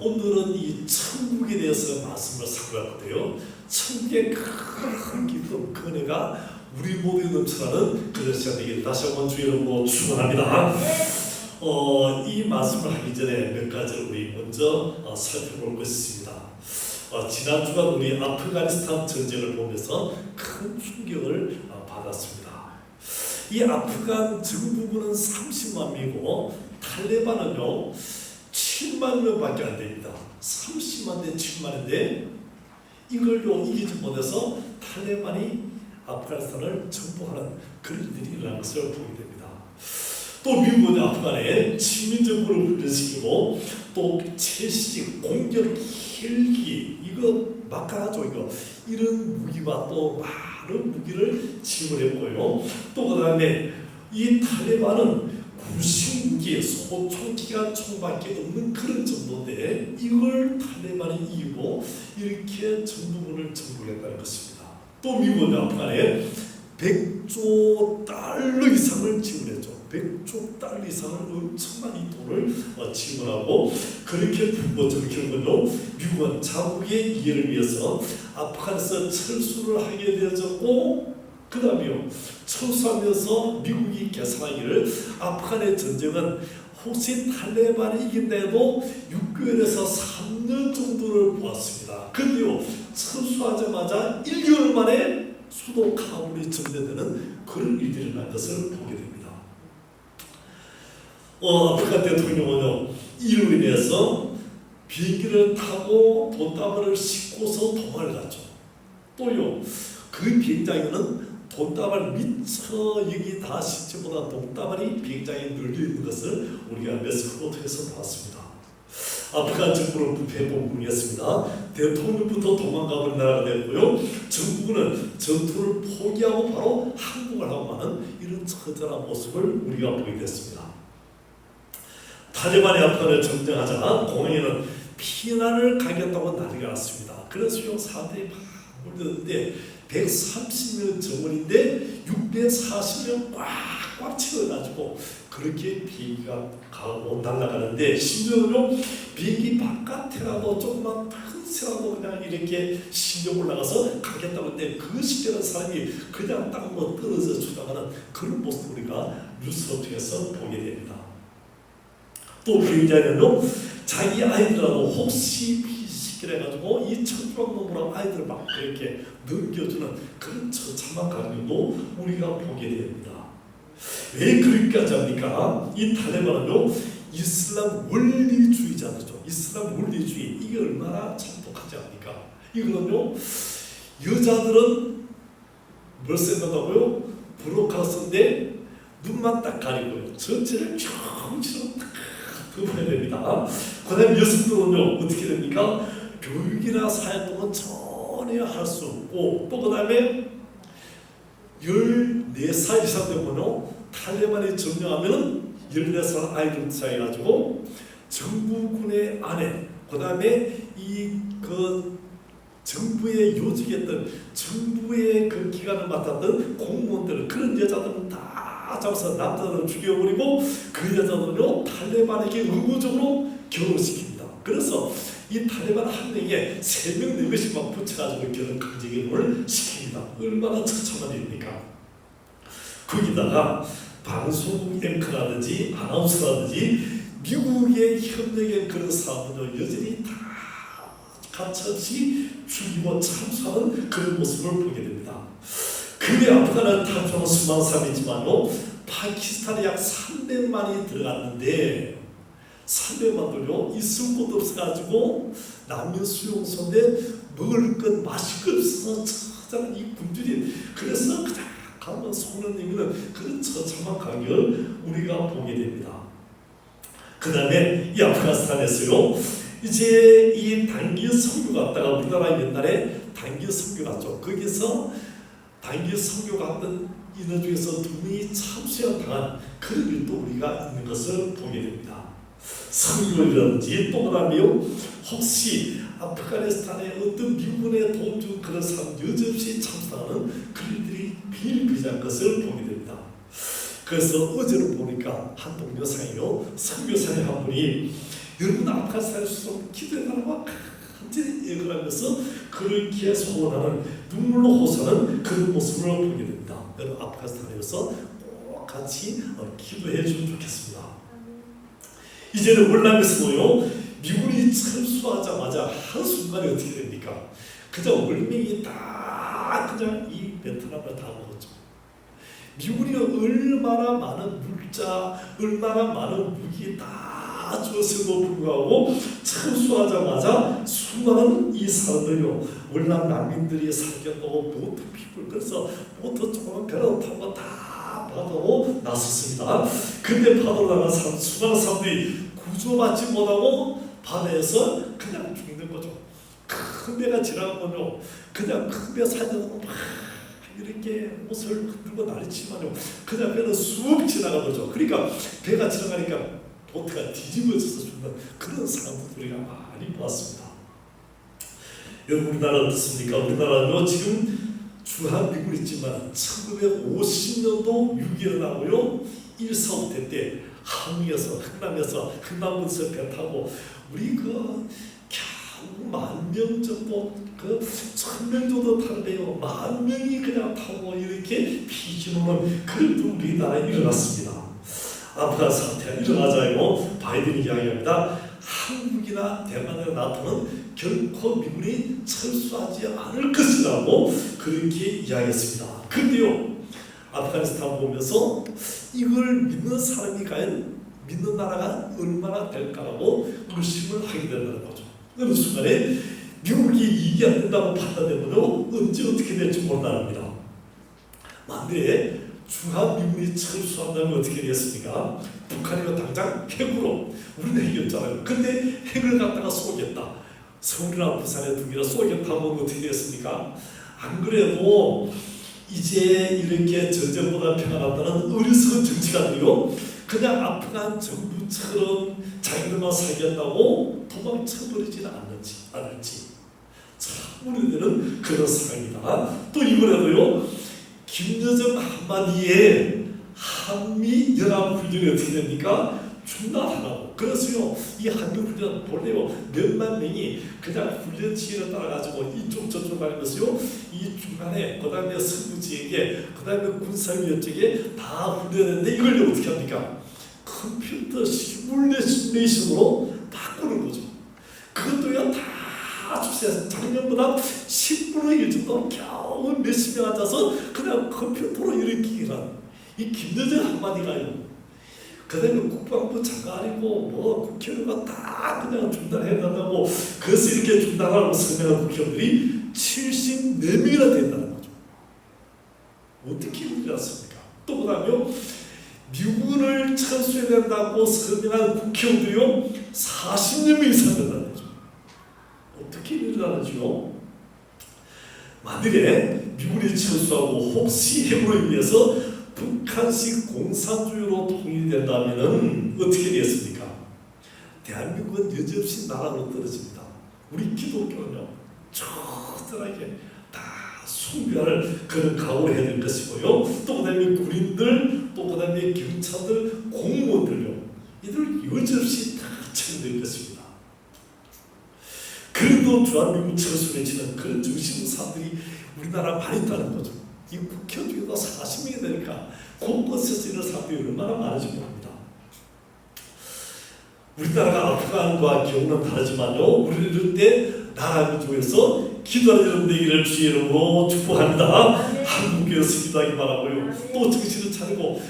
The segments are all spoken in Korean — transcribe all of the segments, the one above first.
오늘은 이 천국에 대해서 말씀을 살펴봤거든요. 천국의 큰 기쁨, 그 은혜가 우리 모두에 넘쳐나는 그런 시간 되기를 다시 한번 주의 이름으로 축원합니다. 이 말씀을 하기 전에 몇 가지를 우리 먼저 살펴볼 것입니다. 지난 주간 우리 아프가니스탄 전쟁을 보면서 큰 충격을 받았습니다. 이 아프간 정부군은 30만 명이고 탈레반은요 7만 명밖에 안 됩니다. 30만 대 7만인데 이걸로 이기지 못해서 탈레반이 아프가니스탄을 정복하는 그런 일이 일어난 것을 보게 됩니다. 또 미국은 아프간에 친민정부를 훈련시키고 또 최신식 공격 헬기 이거 막강하죠. 이런 무기와 또 많은 무기를 지원했고요. 또 그 다음에 이 탈레반은 구식무기, 소총기가 총밖에 없는 그런 정도인데 이걸 탈레반이 이기고 이렇게 정부군을 정복했다는 것입니다. 또 미국은 아프간에 100조 달러 이상을 지원했죠. 100조 달러 이상을 엄청난 이 돈을 지원하고 그렇게 결국은요 미국은 자국의 이해를 위해서 아프간에서 철수를 하게 되었고 그 다음에요 철수하면서 미국이 계산하기를 아프간의 전쟁은 혹시 탈레반이 이긴다 해도 6개월에서 3년 정도를 보았습니다. 그런데요 철수하자마자 1개월 만에 수도 카불이 점령되는 그런 일들이 일어난 것을 보게 됩니다. 아프간 대통령은요 이로 인해서 비행기를 타고 돈다발을 싣고서 도망을 갔죠. 또요 그 비행장에는 돈다발 미처 여기 다 실제보다 돈다발이 비행장에 널려 있는 것을 우리가 매스컴을 통해서 봤습니다. 아프간 정부는 부패공군이었습니다. 대통령부터 도망가버린 나라가 됐고요. 정부는 전투를 포기하고 바로 항복을 하고 마는 이런 처절한 모습을 우리가 보게 됐습니다. 탈레반이 아프간을 점령하자 공항에는 피난을 가겠다고 난리가 났습니다. 그래서요 사람들이 막 몰렸는데 130명 정원인데 640명 꽉꽉 채워가지고 그렇게 비행기가 가고 날아가는데 심지어는요 비행기 바깥에라도 조금만 큰 새라도 그냥 이렇게 실려 올라가서 가겠다고 했는데 그 시절의 사람이 그냥 땅으로 떨어져 주다가는 그런 모습을 우리가 뉴스를 통해서 보게 됩니다. 또 비행자는요 자기 아이들하고 혹시 그래가지고 이 천주왕노무랑 아이들을 막 이렇게 넘겨주는 그런 처참한 강경도 우리가 보게 됩니다. 왜 그렇게까지 합니까? 이 탈레반은요 이슬람 원리주의자들이죠. 이슬람 원리주의 이게 얼마나 참독하지 않습니까? 이거는요 여자들은 뭘 쓴다고요? 브로카스인데 눈만 딱 가리고요 전체를 정치로 딱 덮어야 됩니다. 그 다음에 여성들은요 어떻게 됩니까? 교육이나 사회활동은 전혀 할 수 없고 또 그 다음에 14살 이상 되면요 탈레반이 점령하면 14살 아이들 사이가지고 정부군의 아내 그 다음에 그 정부의 요직했던 정부의 그 기관을 맡았던 공무원들 그런 여자들은 다 잡아서 남자들을 죽여버리고 그 여자들은요 탈레반에게 의무적으로 결혼시킵니다. 그래서 이 탈레반 한 명에 3명 4명씩 막 붙여가지고 결혼 강제결혼을 시킵니다. 얼마나 처참한 일입니까? 거기다가 방송 앵커라든지 아나운서라든지 미국의 협력의 그런 사람은요 여전히 다 가차없이 죽이고 참수하는 그런 모습을 보게 됩니다. 그게 아프간은 탈출한 수많은 사람이지만요 파키스탄에 약 300만이 들어갔는데 300만들요 있을 곳도 없어가지고 난민 수용소인데 먹을 것 마실 것 없어서 처참한 이 군주들이 그래서 그냥 가면 손을 내미는 그런 처참한 강경을 우리가 보게 됩니다. 그 다음에 이 아프가니스탄에서요 이제 이 단기 선교 갔다가 우리나라 옛날에 단기 선교 갔죠. 거기서 단기 선교 갔던 인원 중에서 2명이 참수형 당한 그런 일도 우리가 있는 것을 보게 됩니다. 선교라든지 또 그다음에요 혹시 아프가니스탄에 어떤 미군의 도움 준 그런 사람 여지없이 참수하는 그런 일들이 비일비재한 것을 보게 됩니다. 그래서 어제는 보니까 한 동영상이요 선교사님 한 분이 여러분 아프가니스탄에서 기도해달라고 간절히 애걸하면서 그렇게 소원하는 눈물로 호소하는 그런 모습을 보게 됩니다. 여러분 아프가니스탄에서 꼭 같이 기도해 주면 좋겠습니다. 이제는 월남에서도요 미군이 철수하자마자 한순간에 어떻게 됩니까? 그저 월명이 다 그냥 이 베트남을 다 먹었죠. 미군이 얼마나 많은 물자, 얼마나 많은 무기 다 줬음에도 불구하고 철수하자마자 수많은 이 사람들요 월남 난민들이 살겠다고 보트 피플 그래서 보트 조그만 배를 타고 다 바다로 나섰습니다. 근데 바다로 나간 사람 수많은 사람들이 구조받지 못하고 바다에서 그냥 죽는 거죠. 큰 배가 지나가면요 그냥 큰 배 사려고 막 이렇게 옷을 흔들고 난리치면요 그냥 배는 쑥 지나가버죠. 그러니까 배가 지나가니까 보트가 뒤집어져서 죽는 그런 상황도 우리가 많이 보았습니다. 여러분 우리나라 어떻습니까? 우리나라는요 지금 주한미군 있지만 1950년도 6.15하고요 1.45대 때 함흥에서 흥남에서 흥남군에서 배 타고 우리 그 겨우 10,000명 정도 그 1,000명 정도 타는데요 10,000명이 그냥 타고 이렇게 피신오는 그런 우리나라에 일어났습니다. 아프간 사태가 일어나자요 바이든이 이야기합니다. 한국이나 대만이나 나토는 결코 미군이 철수하지 않을 것이라고 그렇게 이야기했습니다. 그런데요 아프가니스탄 보면서 이걸 믿는 사람이 과연 믿는 나라가 얼마나 될까라고 의심을 하게 된다는 거죠. 어느 순간에 미국이 이게 안 된다고 판단되면요 언제 어떻게 될지 모른답니다. 만약에 주한미군이 철수한다면 어떻게 되겠습니까? 북한이 당장 핵으로 우리는 핵이었잖아요. 근데 핵을 갖다가 쏘겠다. 서울이나 부산에 두 개를 쏘겠다면 어떻게 되겠습니까? 안 그래도 이제 이렇게 전쟁보다 평안하다는 어리석은 정치가들이요 그냥 아프간 정부처럼 자기들만 살겠다고 도망쳐버리지는 않을지 참 우려되는 그런 상황입니다. 또 이번에도요 김여정 한마디에 한미 연합훈련이 어떻게 됩니까? 중단하라고. 그래서요 이 한미훈련 본래요 몇만 명이 그냥 훈련지를 따라가지고 이쪽 저쪽 가면서요 이 중간에 그 다음에 선구지에게 그 다음에 군사위원 쪽에 다 훈련했는데 이걸 어떻게 합니까? 컴퓨터 시뮬레이션으로 바꾸는 거죠. 그것도요 다 주세요. 작년보다 10분의 1 정도 겨우 몇십 명 앉아서 그냥 컴퓨터로 이렇게 하는 이 김여정 한마디가요 그 다음에 국방부 장관이고 뭐 국회의원과 다 그냥 중단해야 된다고 그래서 이렇게 중단하라고 설명한 국회의원들이 74명이나 된다는 거죠. 어떻게 일어났습니까? 또 그 다음에 미군을 철수해야 된다고 설명한 국회의원들이요 40여 명 이상 된다는 거죠. 어떻게 일어나는지요? 만일에 미군이 철수하고 혹시 핵으로 인해서 북한식 공산주의로 통일된다면 어떻게 되겠습니까? 대한민국은 여지없이 나라로 떨어집니다. 우리 기독교는요 처절하게 다 숭배할 그런 각오를 해야 될 것이고요. 또 그다음에 군인들, 또 그다음에 경찰들, 공무원들요 이들 여지없이 다 처리될 것입니다. 그래도 주한미군 철수를 외치는 그런 정신 사람들이 우리나라 많이 있다는 거죠. 이 국회의원도 40명이 되니까 곳곳에서 이런 사람들이 얼마나 많은지 모릅니다. 우리나라가 아프간과 경우는 다르지만요 우리는 이럴 때 나라 중에서 기도하는 여러분 되기를 주의 이름으로 축복합니다. 한국교회에서 기도하기 바라고요. 또 정신을 차리고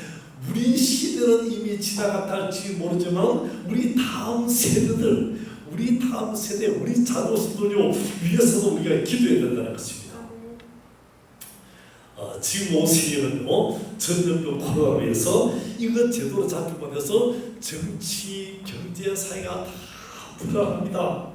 우리 시대는 이미 지나갔다 할지 모르지만 우리 다음 세대들 우리 다음 세대 우리 자녀들요 위해서도 우리가 기도해야 된다는 것입니다. 지금 온 세계는요 전염병 코로나로 인해서 이것 제대로 잡지 못해서 정치, 경제, 사회가 다 불안합니다.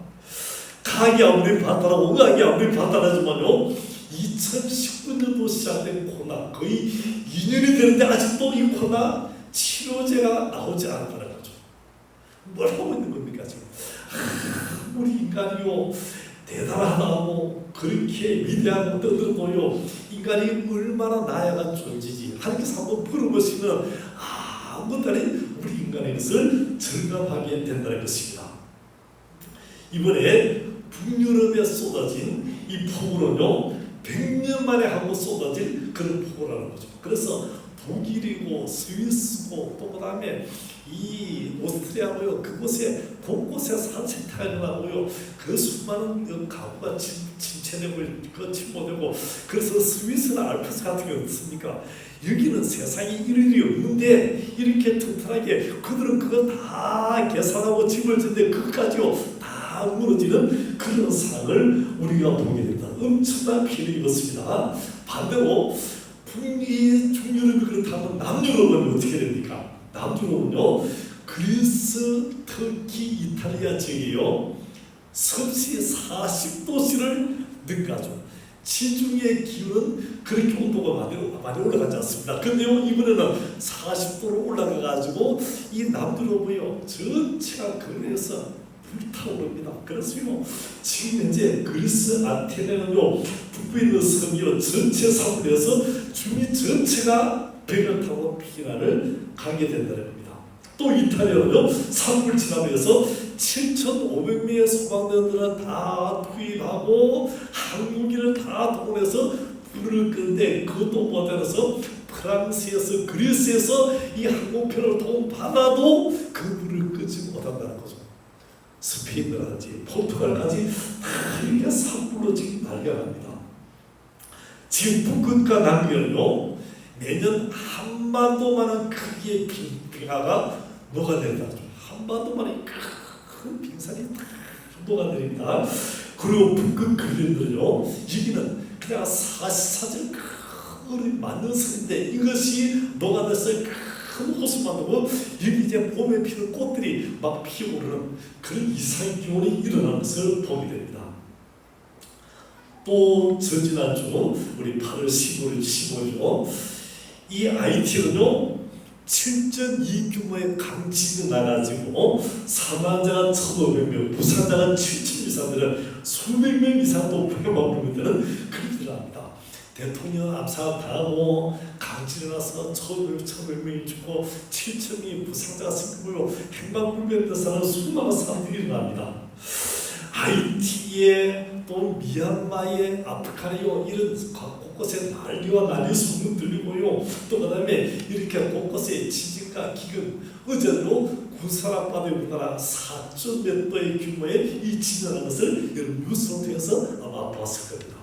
과학이 아무리 발달하고 의학이 아무리 발달하지만요 2019년도 시작된 코로나 거의 2년이 되는데 아직도 이 코로나 치료제가 나오지 않았다는 거죠. 뭘 하고 있는 겁니까 지금? 우리 인간이요 대단하다고 그렇게 위대하고 떠들고요 인간이 얼마나 나약한 존재지 하나님께서 한번 물어보시면 아무것도 아닌 우리 인간의 것을 절감하게 된다는 것입니다. 이번에 북유럽에 쏟아진 이 폭우는요 100년 만에 한 번 쏟아질 그런 폭우라는 거죠. 그래서 독일이고 스위스고 또 그다음에 이 오스트리아고요 그곳에 곳곳에 산세타가 일어나고요 그 수많은 가구가 침체되고 그 침몰되고 그래서 스위스나 알프스 같은 게 없습니까? 여기는 세상에 이런 일이 없는데 이렇게 튼튼하게 그들은 그거 다 계산하고 집을 짓는데 그것까지요 다 무너지는 그런 상황을 우리가 보게 됩니다. 엄청난 피해를 입었습니다. 반대로 북미 중유럽이 그렇다면 남유럽은 어떻게 됩니까? 남유럽은요 그리스, 터키, 이탈리아 지역이요 섭씨 40도씨를 능가하죠. 지중해 기온은 그렇게 온도가 많이 올라가지 않습니다. 근데요 이번에는 40도로 올라가가지고 이 남유럽이요 전체가 그래서 불타오릅니다. 그래서요 지금 현재 그리스 아테네는요 북부에 있는 섬이요 전체 산불에서 주민 전체가 배를 타고 피난을 가게 된다는 겁니다. 또 이탈리아는요 산불 진압에서 7,500명의 소방대원들을 다 투입하고 항공기를 다 동원해서 불을 끄는데 그것도 못해서 프랑스에서 그리스에서 이 항공편을 도움받아도 그 불을 끄지 못한다는 거죠. 스페인이라든지 포르투갈까지 다 이렇게 산불로 지금 날려갑니다. 지금 북극과 남극은요 매년 한반도만한 크기의 빙하가 녹아내린다. 한반도만한 큰 빙산이 다 녹아내립니다. 그리고 북극 근린들은요 여기는 그냥 사실 큰 만년 산인데 이것이 녹아내서 큰 호수 만들고 여기 이제 봄에 피는 꽃들이 막 피어오르는 그런 이상 기온이 일어나는 것을 보게 됩니다. 또 저지난주 우리 8월 15일이죠. 이 아이티는요 7.2 규모의 강진이 나가지고 사망자가 1,500명, 부상자가 7,000명 이상 되는 수백 명 이상도 부여만 보면 되는 그런 일을 합니다. 대통령 암살당하고 강진이 나서 1,500명이 죽고 7,000명이 부상자가 생기고 행방불명된 사람 수많은 사람들이 일어납니다. 하이티에 또 미얀마에 아프간에요 이런 곳곳에 난리 소문 들리고요 또 그다음에 이렇게 곳곳에 지진과 기근 어제도 구사라바드 우리나라 4몇 도의 규모의 이 지진이라는 것을 여러분 뉴스를 통해서 아마 봤을 겁니다.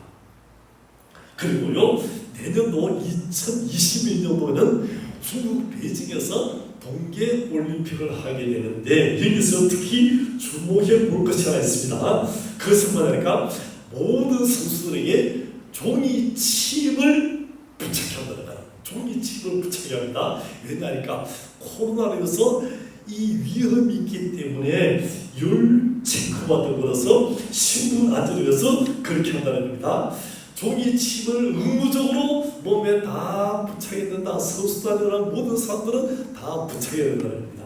그리고요 내년도 2021년도에는 중국 베이징에서 동계올림픽을 하게 되는데 여기서 특히 주목해 볼 것이 하나 있습니다. 그것은 뭐냐니까 모든 선수들에게 종이칩을 부착한다는 거예요. 종이칩을 부착해야 합니다. 왜냐하니까 코로나로서 이 위험이 있기 때문에 열 체크가 되어서 신분 안전을 위해서 그렇게 한다는 겁니다. 종이칩을 의무적으로 몸에 다 부착해야 된다. 선수단이나 모든 사람들은 다 부착해야 된다는 겁니다.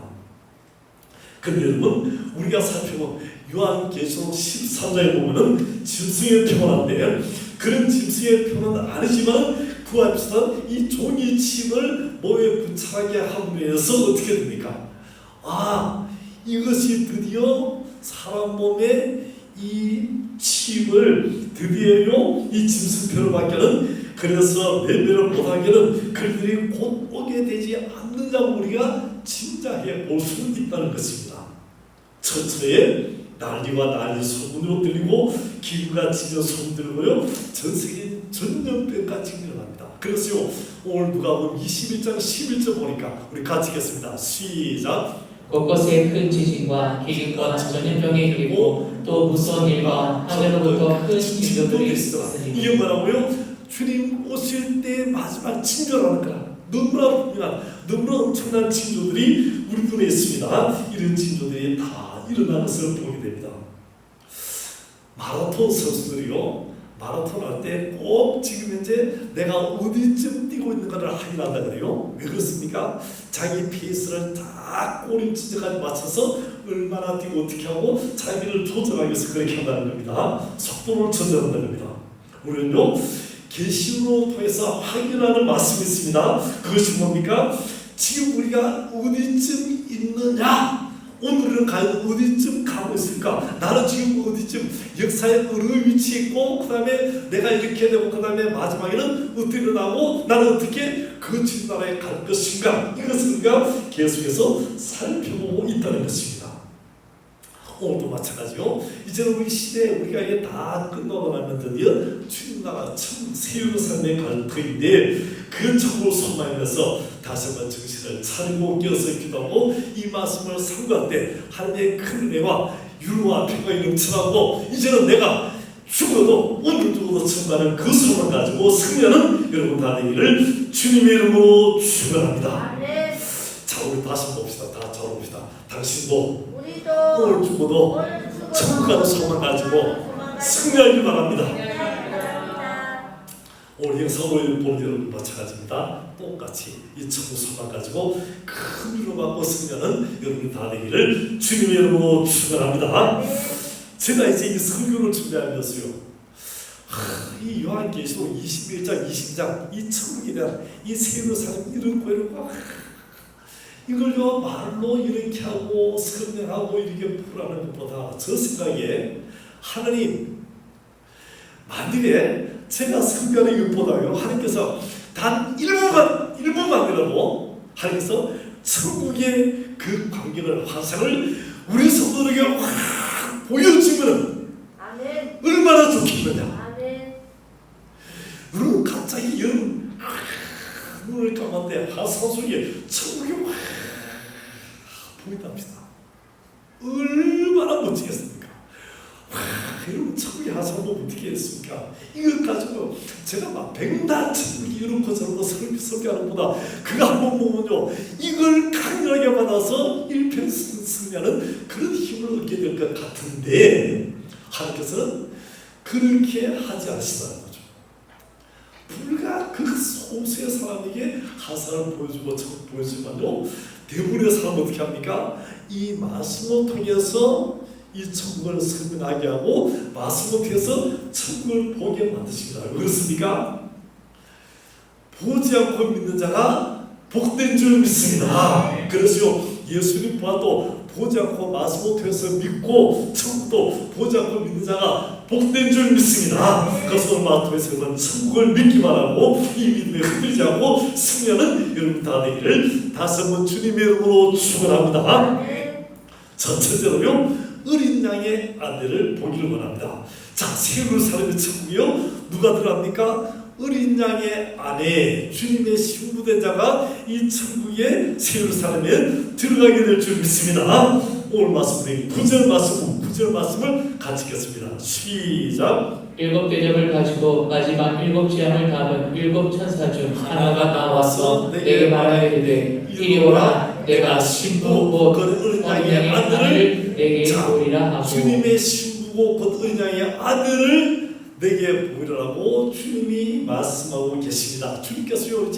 그런데 여러분 우리가 살펴본 요한계시록 13장에 보면은 짐승의 표현인데 그런 짐승의 표현은 아니지만 그와 비슷한 이 종이칩을 몸에 부착하게 함으로 해서 어떻게 됩니까? 이것이 드디어 사람 몸에 이 칩을 드디어요 이 짐승표를 받게는 그래서 매매를 못하게는 그들이 곧 오게 되지 않느냐고 우리가 짐작해 볼 수 있다는 것입니다. 처처에 난리와 난리 소문으로 들리고 기구가 짖어 소문 들고요 전 세계 전염병까지 일어납니다. 그래서요 오늘 누가복음 21장 11절 보니까 우리 같이 읽겠습니다. 시작. 곳곳에 큰 지진과 기근과 전염병이 일고 또 무서운 일과 하늘로부터 큰 징조들이 있으니 이게 뭐라고요? 주님 오실 때 마지막 징조라는 거야. 너무나 분명한 너무나 엄청난 징조들이 우리 눈에 있습니다. 이런 징조들이 다 일어나는 것을 보게 됩니다. 마라톤 선수들이요 마라톤 할 때 꼭 지금 현재 내가 어디쯤 뛰고 있는가를 확인한다 그래요. 왜 그렇습니까? 자기 페이스를 다 꼬리 지점까지 맞춰서 얼마나 뛰고 어떻게 하고 자기를 조절하기 위해서 그렇게 한다는 겁니다. 속도를 조절한다는 겁니다. 우리는요 계시로 통해서 확인하는 말씀이 있습니다. 그것이 뭡니까? 지금 우리가 어디쯤 있느냐 오늘은 과연 어디쯤 가고 있을까? 나는 지금 어디쯤 역사의 어느 위치에 있고 그 다음에 내가 이렇게 되고 그 다음에 마지막에는 어떻게 일어나고 나는 어떻게 그 진나라에 갈 것인가? 이것을 우리가 계속해서 살펴보고 있다는 것입니다. 오늘도 마찬가지요. 이제는 우리 시대에 우리가 이게 다 끝나고 나면 드디어 주님 나라 참 새 예루살렘에 갈 터인데 그 천국을 소망하면서 다시 한번 정신을 차리고 깨어서 기도하고 이 말씀을 삼갈 때 하나님의 큰 은혜와 유로와 평강이 넘쳐나고 이제는 내가 죽어도 오늘 죽어도 천가는 그 소망을 가지고 승리하는 여러분 다 되기를 주님의 이름으로 축원합니다. 자, 우리 다시 한번 봅시다. 다 적어봅시다. 당신도 오늘 죽어도 천국 가는 소망 가지고 승리하길 바랍니다. 오늘 영상을 보는 여러분 마찬가지입니다. 똑같이 이 천국 소망 가지고 큰 위로 받고 승리하는 여러분이 다 되기를 주님의 이름으로 축원합니다. 제가 이제 이 설교를 준비하면서요, 이 요한계시록 21장, 22장 이 천국에 대한 이 새 예루살렘 이렇고 이렇고 이걸요 말로 이렇게 하고 설명하고 이렇게 풀어하는 것보다 저 생각에 하나님 만일에 제가 설교하는 것보다요 하나님께서 단 일부만이라도 하나님께서 천국의 그 광경을 환상을 우리 성도에게 확 보여주면 얼마나 좋겠느냐. 우리는 갑자기 여러분 눈을 감았는데 화산 속에 천국이 확 보인답니다. 얼마나 멋지겠습니까? 여러분 천국의 화산 보면 어떻게 했습니까? 이것 가지고 제가 막 백날 천국이 이렇고 저렇고 설교하는 것보다 그거 한번 보면요 이걸 강렬하게 받아서 일편승리하는 그런 힘을 얻게 될 것 같은데 하나님께서는 그렇게 하지 않으시다는 거죠. 불과 그 소수의 사람에게 화살을 보여주고 천국 보여주면요 대부분의 사람은 어떻게 합니까? 이 말씀을 통해서 이 천국을 설명하게 하고 말씀을 통해서 천국을 보게 만드십니다. 그렇습니까? 보지 않고 믿는 자가 복된 줄 믿습니다. 그래서 예수님 보아도 보지 않고 말씀을 통해서 믿고 천국도 보지 않고 믿는 자가 복된 줄 믿습니다. 그래서 마토에서는 천국을 믿기만 하고 이 믿음에 흔들리지 않고 승리하는 여러분 다 되기를 다시 한번 주님의 이름으로 축원합니다. 첫 번째로요 어린 양의 아들을 보기를 원합니다. 자, 새 예루살렘의 천국이요 누가 들어갑니까? 어린 양의 아내 주님의 신부된 자가 이 천국의 새 예루살렘에 들어가게 될 줄 믿습니다. 오늘 말씀은 9절 말씀을 같이 읽겠습니다. 시작. 7대접을 가지고 마지막 7재앙을 담은 7천사 중 하나가 나와서 내게 말하기를 이리 오라. 내가 신부고 곧 어린 양의 아들을 내게 보이라 하고 주님의 신부고 곧 어린 양의 아들을 내게 보이라고 주님이 말씀하고 계십니다. 주님께서요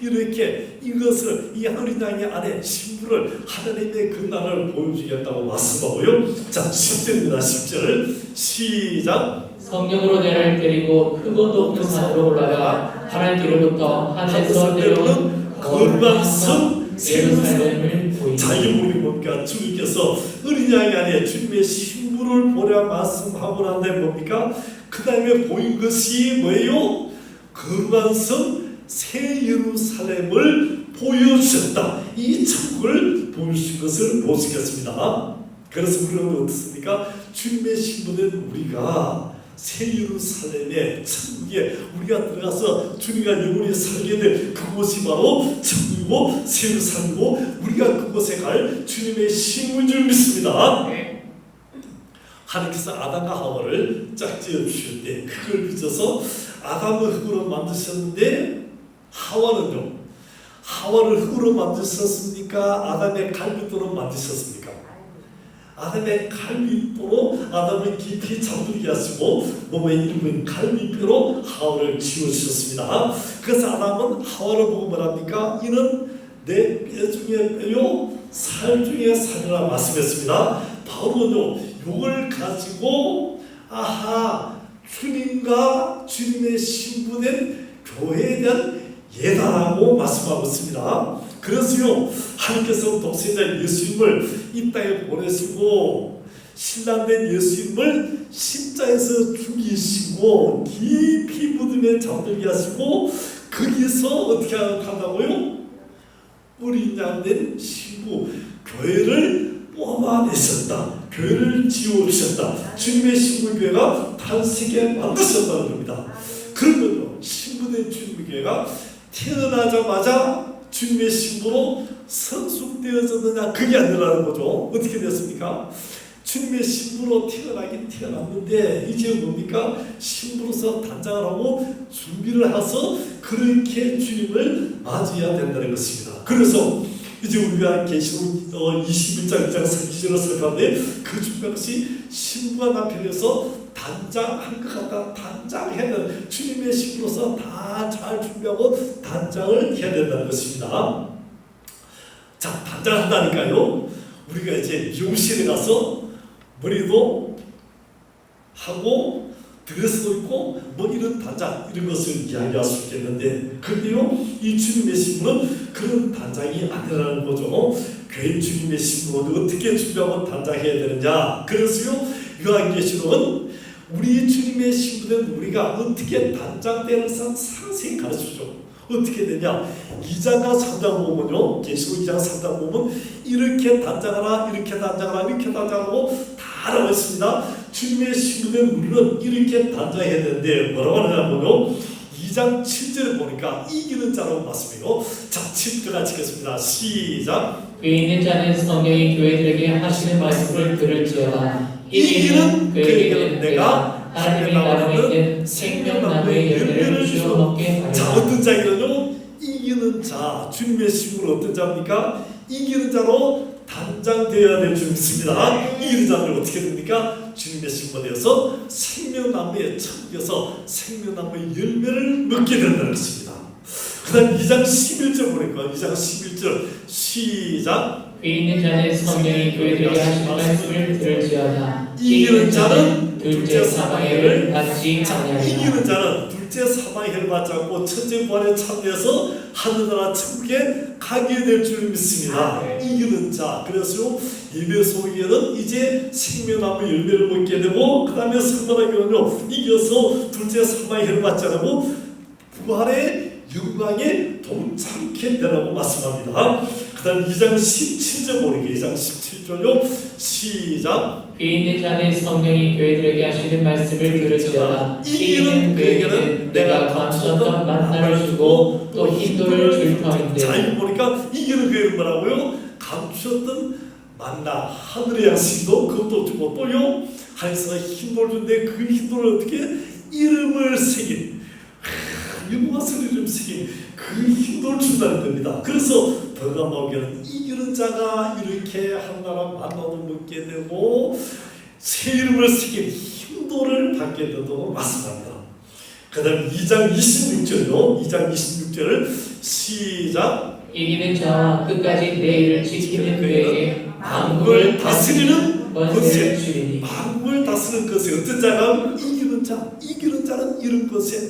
이렇게 이것을 이 어린 양의 아내 신부를 하나님의 그 나라를 보여주겠다고 말씀하고요. 자 10절입니다. 10절 시작. 성령으로 내를 데리고 크고 높은 산으로 올라가 하나님께로부터 하늘에서 내려온 거룩한 성 예루살렘을 보이니 자기 보니 뭡니까? 주님께서 어린 양의 아내 주님의 신부를 보라 말씀하고 난 다음에 뭡니까? 그 다음에 보인 것이 뭐예요? 거룩한 성 새 예루살렘을 보여주셨다. 이 천국을 보여주신 것을 보시겠습니다. 그래서 우리는 어떻습니까? 주님의 신부된 우리가 새 예루살렘의 천국에 우리가 들어가서 주님과 영원히 살게 될 그곳이 바로 천국이고 새 예루살렘이고 우리가 그곳에 갈 주님의 신부인 줄 믿습니다. 하나님께서 아담과 하와를 짝지어 주실 때 그걸 빚어서 아담을 흙으로 만드셨는데 하와를 흙으로 만드셨습니까? 아담의 갈빗도로 만드셨습니까? 아담의 갈빗도로 아담을 깊이 잠들게 하시고 몸에 입은 갈빗뼈로 하와를 지어주셨습니다. 그래서 아담은 하와를 보고 말합니까? 이는 내 뼈 중에 뼈요 살 중에 살이라 말씀했습니다. 바울은요 이걸 가지고 주님과 주님의 신부된 교회에 대한 예단하고 말씀하고 있습니다. 그래서요 하나님께서 독생자 예수님을 이 땅에 보내시고 신랑된 예수님을 십자에서 죽이시고 깊이 무덤에 잠들게 하시고 거기서 어떻게 한다고요? 뿌리 양된 신부 교회를 뽑아내셨다. 교회를 지어오셨다. 주님의 신부교회가 탄생에 만드셨다는 겁니다. 그러면요 신부된 주님교회가 태어나자마자 주님의 신부로 성숙되어졌느냐 그게 아니라는 거죠. 어떻게 됐습니까? 주님의 신부로 태어나긴 태어났는데 이제 뭡니까? 신부로서 단장을 하고 준비를 해서 그렇게 주님을 맞이해야 된다는 것입니다. 그래서 이제 우리가 계시록 21장 2장 설기절을 설교하는데 그 중요한 것이 신부와 남편에서 단장한 것 같다. 단장해야 된다. 주님의 신부로서 다 잘 준비하고 단장을 해야 된다는 것입니다. 자, 단장을 한다니까요. 우리가 이제 미용실에 가서 머리도 하고 드레스도 입고 뭐 이런 단장 이런 것을 이야기할 수 있겠는데 근데요 이 주님의 신부는 그런 단장이 아니라는 거죠. 교회 주님의 신부는 어떻게 준비하고 단장해야 되느냐. 그래서요 요한계시록은 우리 주님의 신부된 우리가 어떻게 단장되는 상 상세히 가르쳐주죠. 어떻게 되냐? 2장과 3장 보면요 계시록 2장 3장 보면 이렇게 단장하라 이렇게 단장하라 이렇게 단장하고 다 나와 있습니다. 주님의 신부된 우리는 이렇게 단장해야 되는데 뭐라고 하느냐면요 2장 7절을 보니까 이기는 자라고 말씀해요. 자 7절 같이 읽겠습니다. 시작. 위에 있는 자는 성령이 교회들에게 하시는 말씀을 들을지어다. 이기는 그에게는 내가 하나님의 나라에 있는 생명나무의 열매를 주어 먹게 하리라. 자 어떤 자이거든요? 이기는 자 주님의 신부는 어떤 자입니까? 이기는 자로 단장되어야 될 줄 믿습니다. 이기는 자들 어떻게 됩니까? 주님의 신부가 되어서 생명나무에 처음겨서 생명나무의 열매를 먹게 된다는 것입니다. 그 다음 2장 11절 보니까 2장 11절 시작. 위에 있는 자는 성령이 교회들에게 하시는 말씀을 들을지어다. 이기는 자는 둘째 사망의 해를 받지 아니하리라. 이기는 자는 둘째 사망의 해를 받지 않고 첫째 부활에 참여해서 하늘나라 천국에 가게 될 줄 믿습니다. 이기는 자. 그래서 예배소에는 이제 생명나무 열매를 먹게 되고 그 다음에 성만하교는요 이겨서 둘째 사망의 해를 받지 않고 부활의 영광에 동참케 되라고 말씀합니다. 그 다음 2장 17절 보니까 2장 17절요 시작. 위에 있는 자는 성령이 교회들에게 하시는 말씀을 들을지어다. 이기는 그에게는 내가 감추었던 만나를 주고 또 흰돌을 줄 터인데. 자 이거 보니까 이기는 교회는 뭐라고요? 감추었던 만나 하늘의 양식도 그것도 주고 또요 하늘에서 흰돌 준데 그 흰돌을 어떻게 이름을 새긴 유명한 이름 새긴 그 흰돌 준다는 겁니다. 그래서 버가모교는 이기는 자가 이렇게 하나님 만나도 먹게 되고 새 이름을 새긴 흰돌을 받게 되도록 말씀합니다. 그 다음 2장 26절요 2장 26절을 시작. 이기는 자와 끝까지 내 일을 지키는 그에게 만국을 다스리는 권세를 주리니. 만국을 다스리는 것에 어떤 자가 이기는 자 이기는 자는 이런 것에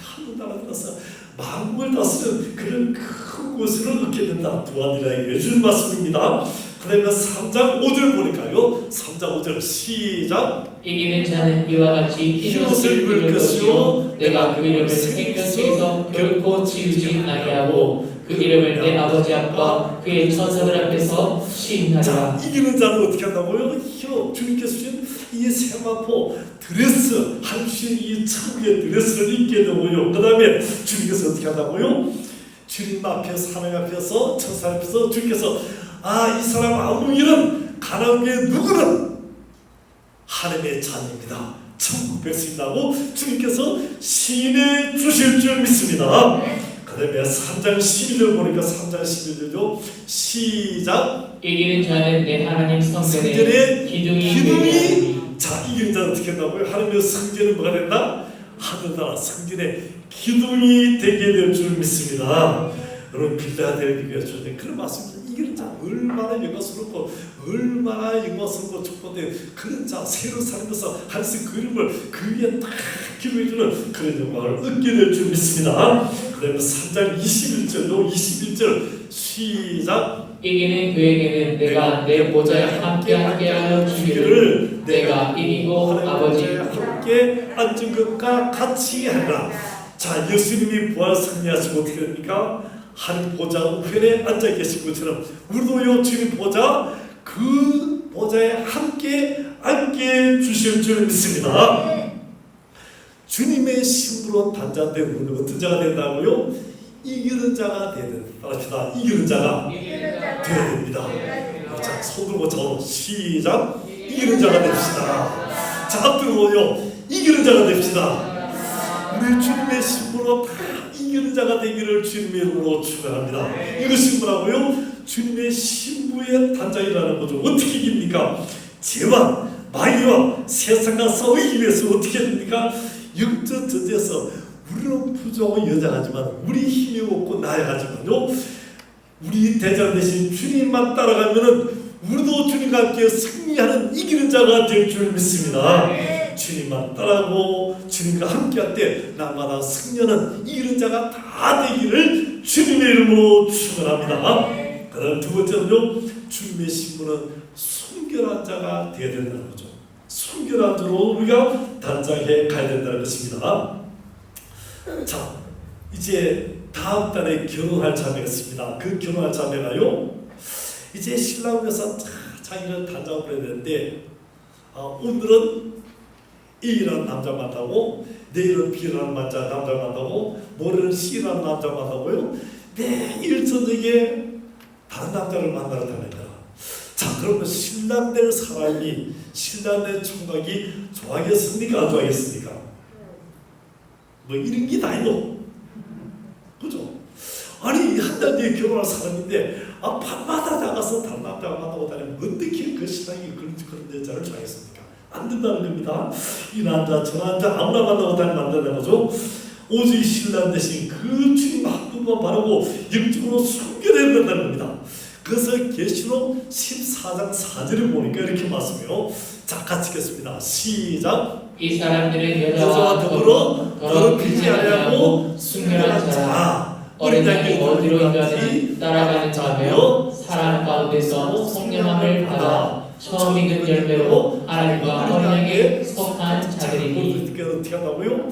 하늘나라 들어서 만국을 다스리는 그런 큰 것을 얻게 된다. 두아디라에게 해준 말씀입니다. 그 다음에 3장 5절 보니까요 3장 5절 시작. 이기는 자는 이와 같이 흰 옷을 입을 것이요 내가 그 이름을 생명책에서 결코 지우지 아니하고 그 이름을 내 아버지 앞과 그의 천사들 앞에서 시인하리라. 자, 이기는 자는 어떻게 한다고요? 주님께서 주신 이 세마포 드레스 한 주신 이 천국의 드레스를 입게 되고요. 그 다음에 주님께서 어떻게 한다고요? 주님 앞에서 하나님 앞에서 천사 앞에서 주님께서 이 사람 아무 일은 가난하게 누구는 하나님의 자녀입니다. 천국 백성이라고 주님께서 시인해 주실 줄 믿습니다. 그 다음에 3장 12절 보니까 3장 12절죠. 시작. 이기는 자는 내 하나님 성전에 기둥이 자 이기는 자는 어떻게 한다고요? 하나님의 성전은 뭐가 된다? 하늘나라 성전에 기둥이 되게 될 줄 믿습니다. 여러분 빌라델비아에 주는 그런 말씀입니다. 이기는 자 얼마나 영광스럽고 얼마나 영광스럽고 축복된 그런 자 새로 살면서 하나님 그 이름을 그 위에 딱 기록해주는 그런 영광을 얻게 될 줄 믿습니다. 그다음에 3장 21절로 21절 시작. 이기는 그에게는 내가 내 보좌에 함께하여 주기를 내가 이기고 아버지 함께 앉은 것과 같이 하라. 자, 예수님이 부활 승리하시고 어떻게 됩니까? 하늘 보좌 우편에 앉아 계신 것처럼 우리도요 주님 보좌 그 보좌에 함께 앉게 주실 줄 믿습니다. 주님의 신부로 단장된 우리는 어떤 자가 된다고요? 이기는 자가 되는 따라합시다. 이기는 자가 되어야 됩니다. 자, 손 들고 저 시작. 이기는 자가 됩시다. 자, 앞으로요 이기는 자가 됩시다. 우리 주님의 신부로 다 이기는 자가 되기를 주님의 이름으로 축원합니다. 이것이 뭐라고요? 주님의 신부의 단장이라는 거죠. 어떻게 이깁니까? 죄와 마귀와 세상과 싸우기 위해서 어떻게 됩니까? 영적 전쟁에서 우리는 부족하고 여자하지만 우리 힘이 없고 나약하지만요 우리 대장 대신 주님만 따라가면은 우리도 주님과 함께 승리하는 이기는 자가 될 줄 믿습니다. 주님만 따라가고 주님과 함께할 때 날마다 승리하는 이기는 자가 다 되기를 주님의 이름으로 축원합니다. 그다음 두 번째는요 주님의 신부는 순결한 자가 되어야 된다는 거죠. 순결한 자로 우리가 단장해 가야 된다는 것입니다. 자, 이제 다음 달에 결혼할 자매가 있습니다. 그 결혼할 자매가요 이제 신랑에서 자기를 단장을 해야 되는데 오늘은 A라는 남자 만나고 내일은 B라는 남자 만나고 모레는 C라는 남자 만나고요 내일 저녁에 다른 남자를 만나러 다닙니다. 자, 그러면 신랑 될 사람이 신랑 될 총각이 좋아하겠습니까? 안 좋아하겠습니까? 뭐 이런 게 다요. 그죠? 아니 한 달 뒤에 결혼할 사람인데 밤마다 나가서 다른 남자가 만나고 다니면 어떻게 그 신랑이 그런 여자를 좋아하겠습니까? 안 된다는 겁니다. 이 남자 저 남자 아무나 만나고 다니면 안 된다는 거죠. 오직 신랑 대신 그 주님 한 분만 바라고 영적으로 순결해야 된다는 겁니다. 그래서 계시록 14장 4절에 보니까 이렇게 말씀해요. 자, 같이 읽겠습니다. 시작. 이 사람들은 여자와 더불어 더럽히지 아니하고 순결한 자라. 어린 양이 어디로 인가하니 따라가는 자며 사람 가운데서 성령함을 받아 처음 익은 열매로 하나님과 어린 양에 속한 자들이니. 어떻게 한다고요?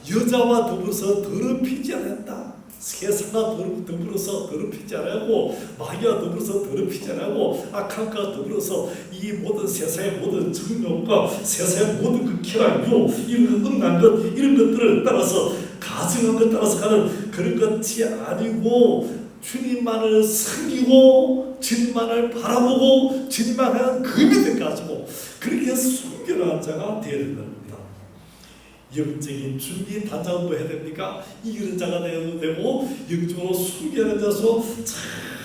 여자와 더불어서 더럽히지 않았다. 세상과 더불어서 더럽히지 않고 마귀와 더불어서 더럽히지 않고 악함과 더불어서 이 모든 세상의 모든 정욕과 세상의 모든 그 쾌락, 유 이런 음란 것 이런 것들을 따라서 가증한 것 따라서 가는 그런 것이 아니고 주님만을 섬기고 주님만을 바라보고 주님만 하는 그 믿음 가지고 그렇게 순결한 자가 되어야 된다는 겁니다. 영적인 준비 단장도 해야 됩니까? 이기는 자가 되어도 되고 영적으로 순결한 자서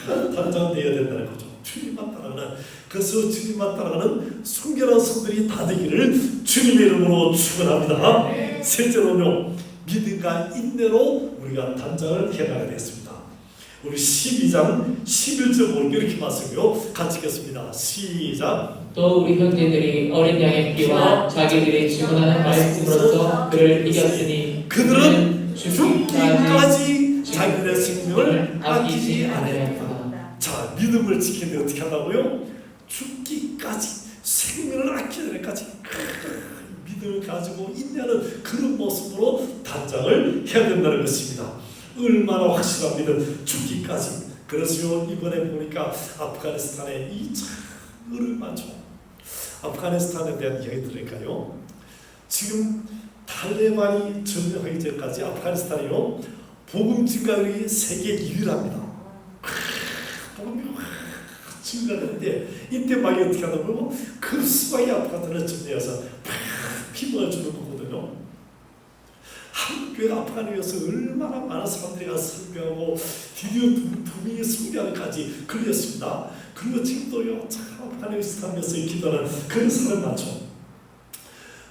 잘 단장되어야 된다는 거죠. 주님만 따라가는 그래서 주님만 따라가는 순결한 성들이 다 되기를 주님의 이름으로 축원합니다. 셋째로는요 믿음과 인내로 우리가 단장을 해나가야 되겠습니다. 우리 12장 11절 보니까 이렇게 말씀해요. 같이 읽겠습니다. 시작. 또 우리 형제들이 어린 양의 피와 자기들이 증언하는 말씀으로써 그를 이겼으니 그들은 죽기까지 자기들의 생명을 아끼지 않았다. 자, 믿음을 지키는데 어떻게 한다고요? 죽기까지 생명을 아끼는 데까지 믿음을 가지고 인내하는 그런 모습으로 단장을 해야 된다는 것입니다. 얼마나 확실한 믿음, 죽기까지. 그래서 이번에 보니까 아프가니스탄에 얼마나 좋아. 아프가니스탄에 대한 이야기 들으니까요. 지금 탈레반이 점령하기 전까지 아프가니스탄이요 복음 증가율이 세계 2위랍니다. 복음이 증가되는데 이때 막이 어떻게 하다고 그 수많이 아프가니스탄을 점령해서 피부가 주는 거거든요. 한국교회가 아프가니스탄에서 얼마나 많은 사람들이 가서 설교하고 드디어 두 명의 순교하기까지 걸렸습니다. 그리고 지금도요 아프가니스탄에서 기도하는 그런 사람 많죠.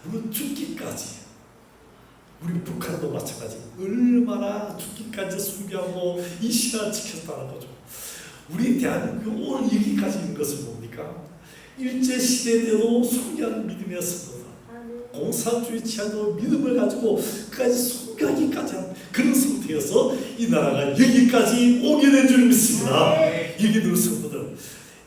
우리 죽기까지 우리 북한도 마찬가지 얼마나 죽기까지 순교하고 이 신앙을 지켰다는 거죠. 우리 대한민국이 오늘 여기까지 있는 것은 뭡니까? 일제시대 때도 순교한 믿음이었습니다. 공산주의 취하도 믿음을 가지고 끝까지 숭배하기까지 한 그런 상태여서 이 나라가 여기까지 오게 된 줄 믿습니다. 여기 늘 성도들,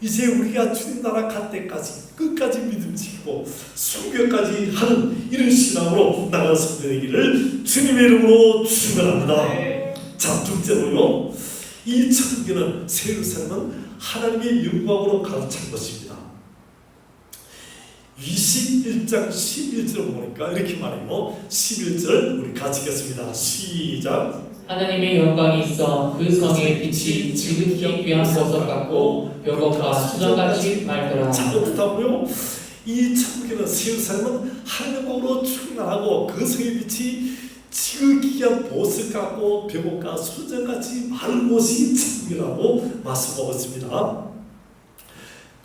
이제 우리가 주님 나라 갈 때까지 끝까지 믿음 지키고 숭배까지 하는 이런 신앙으로 나가는 성도 되기를 주님의 이름으로 축원합니다. 자, 둘째로요, 이 천국에는 새 예루살렘은 하나님의 영광으로 가득 찬 것입니다. 21장 11절 보니까 이렇게 말해요. 11절 우리 같이 읽겠습니다. 시작. 하나님의 영광이 있어 그 성의 빛이 지극히 귀한 보석 같고 벽옥과 수정같이 맑더라. 자, 어떻다고요? 이 천국에는 새 예루살렘은 하늘광으로 충만하고 그 성의 빛이 지극히 귀한 보석 같고 벽옥과 수정같이 맑은 곳이 천국이라고 말씀하고 있습니다.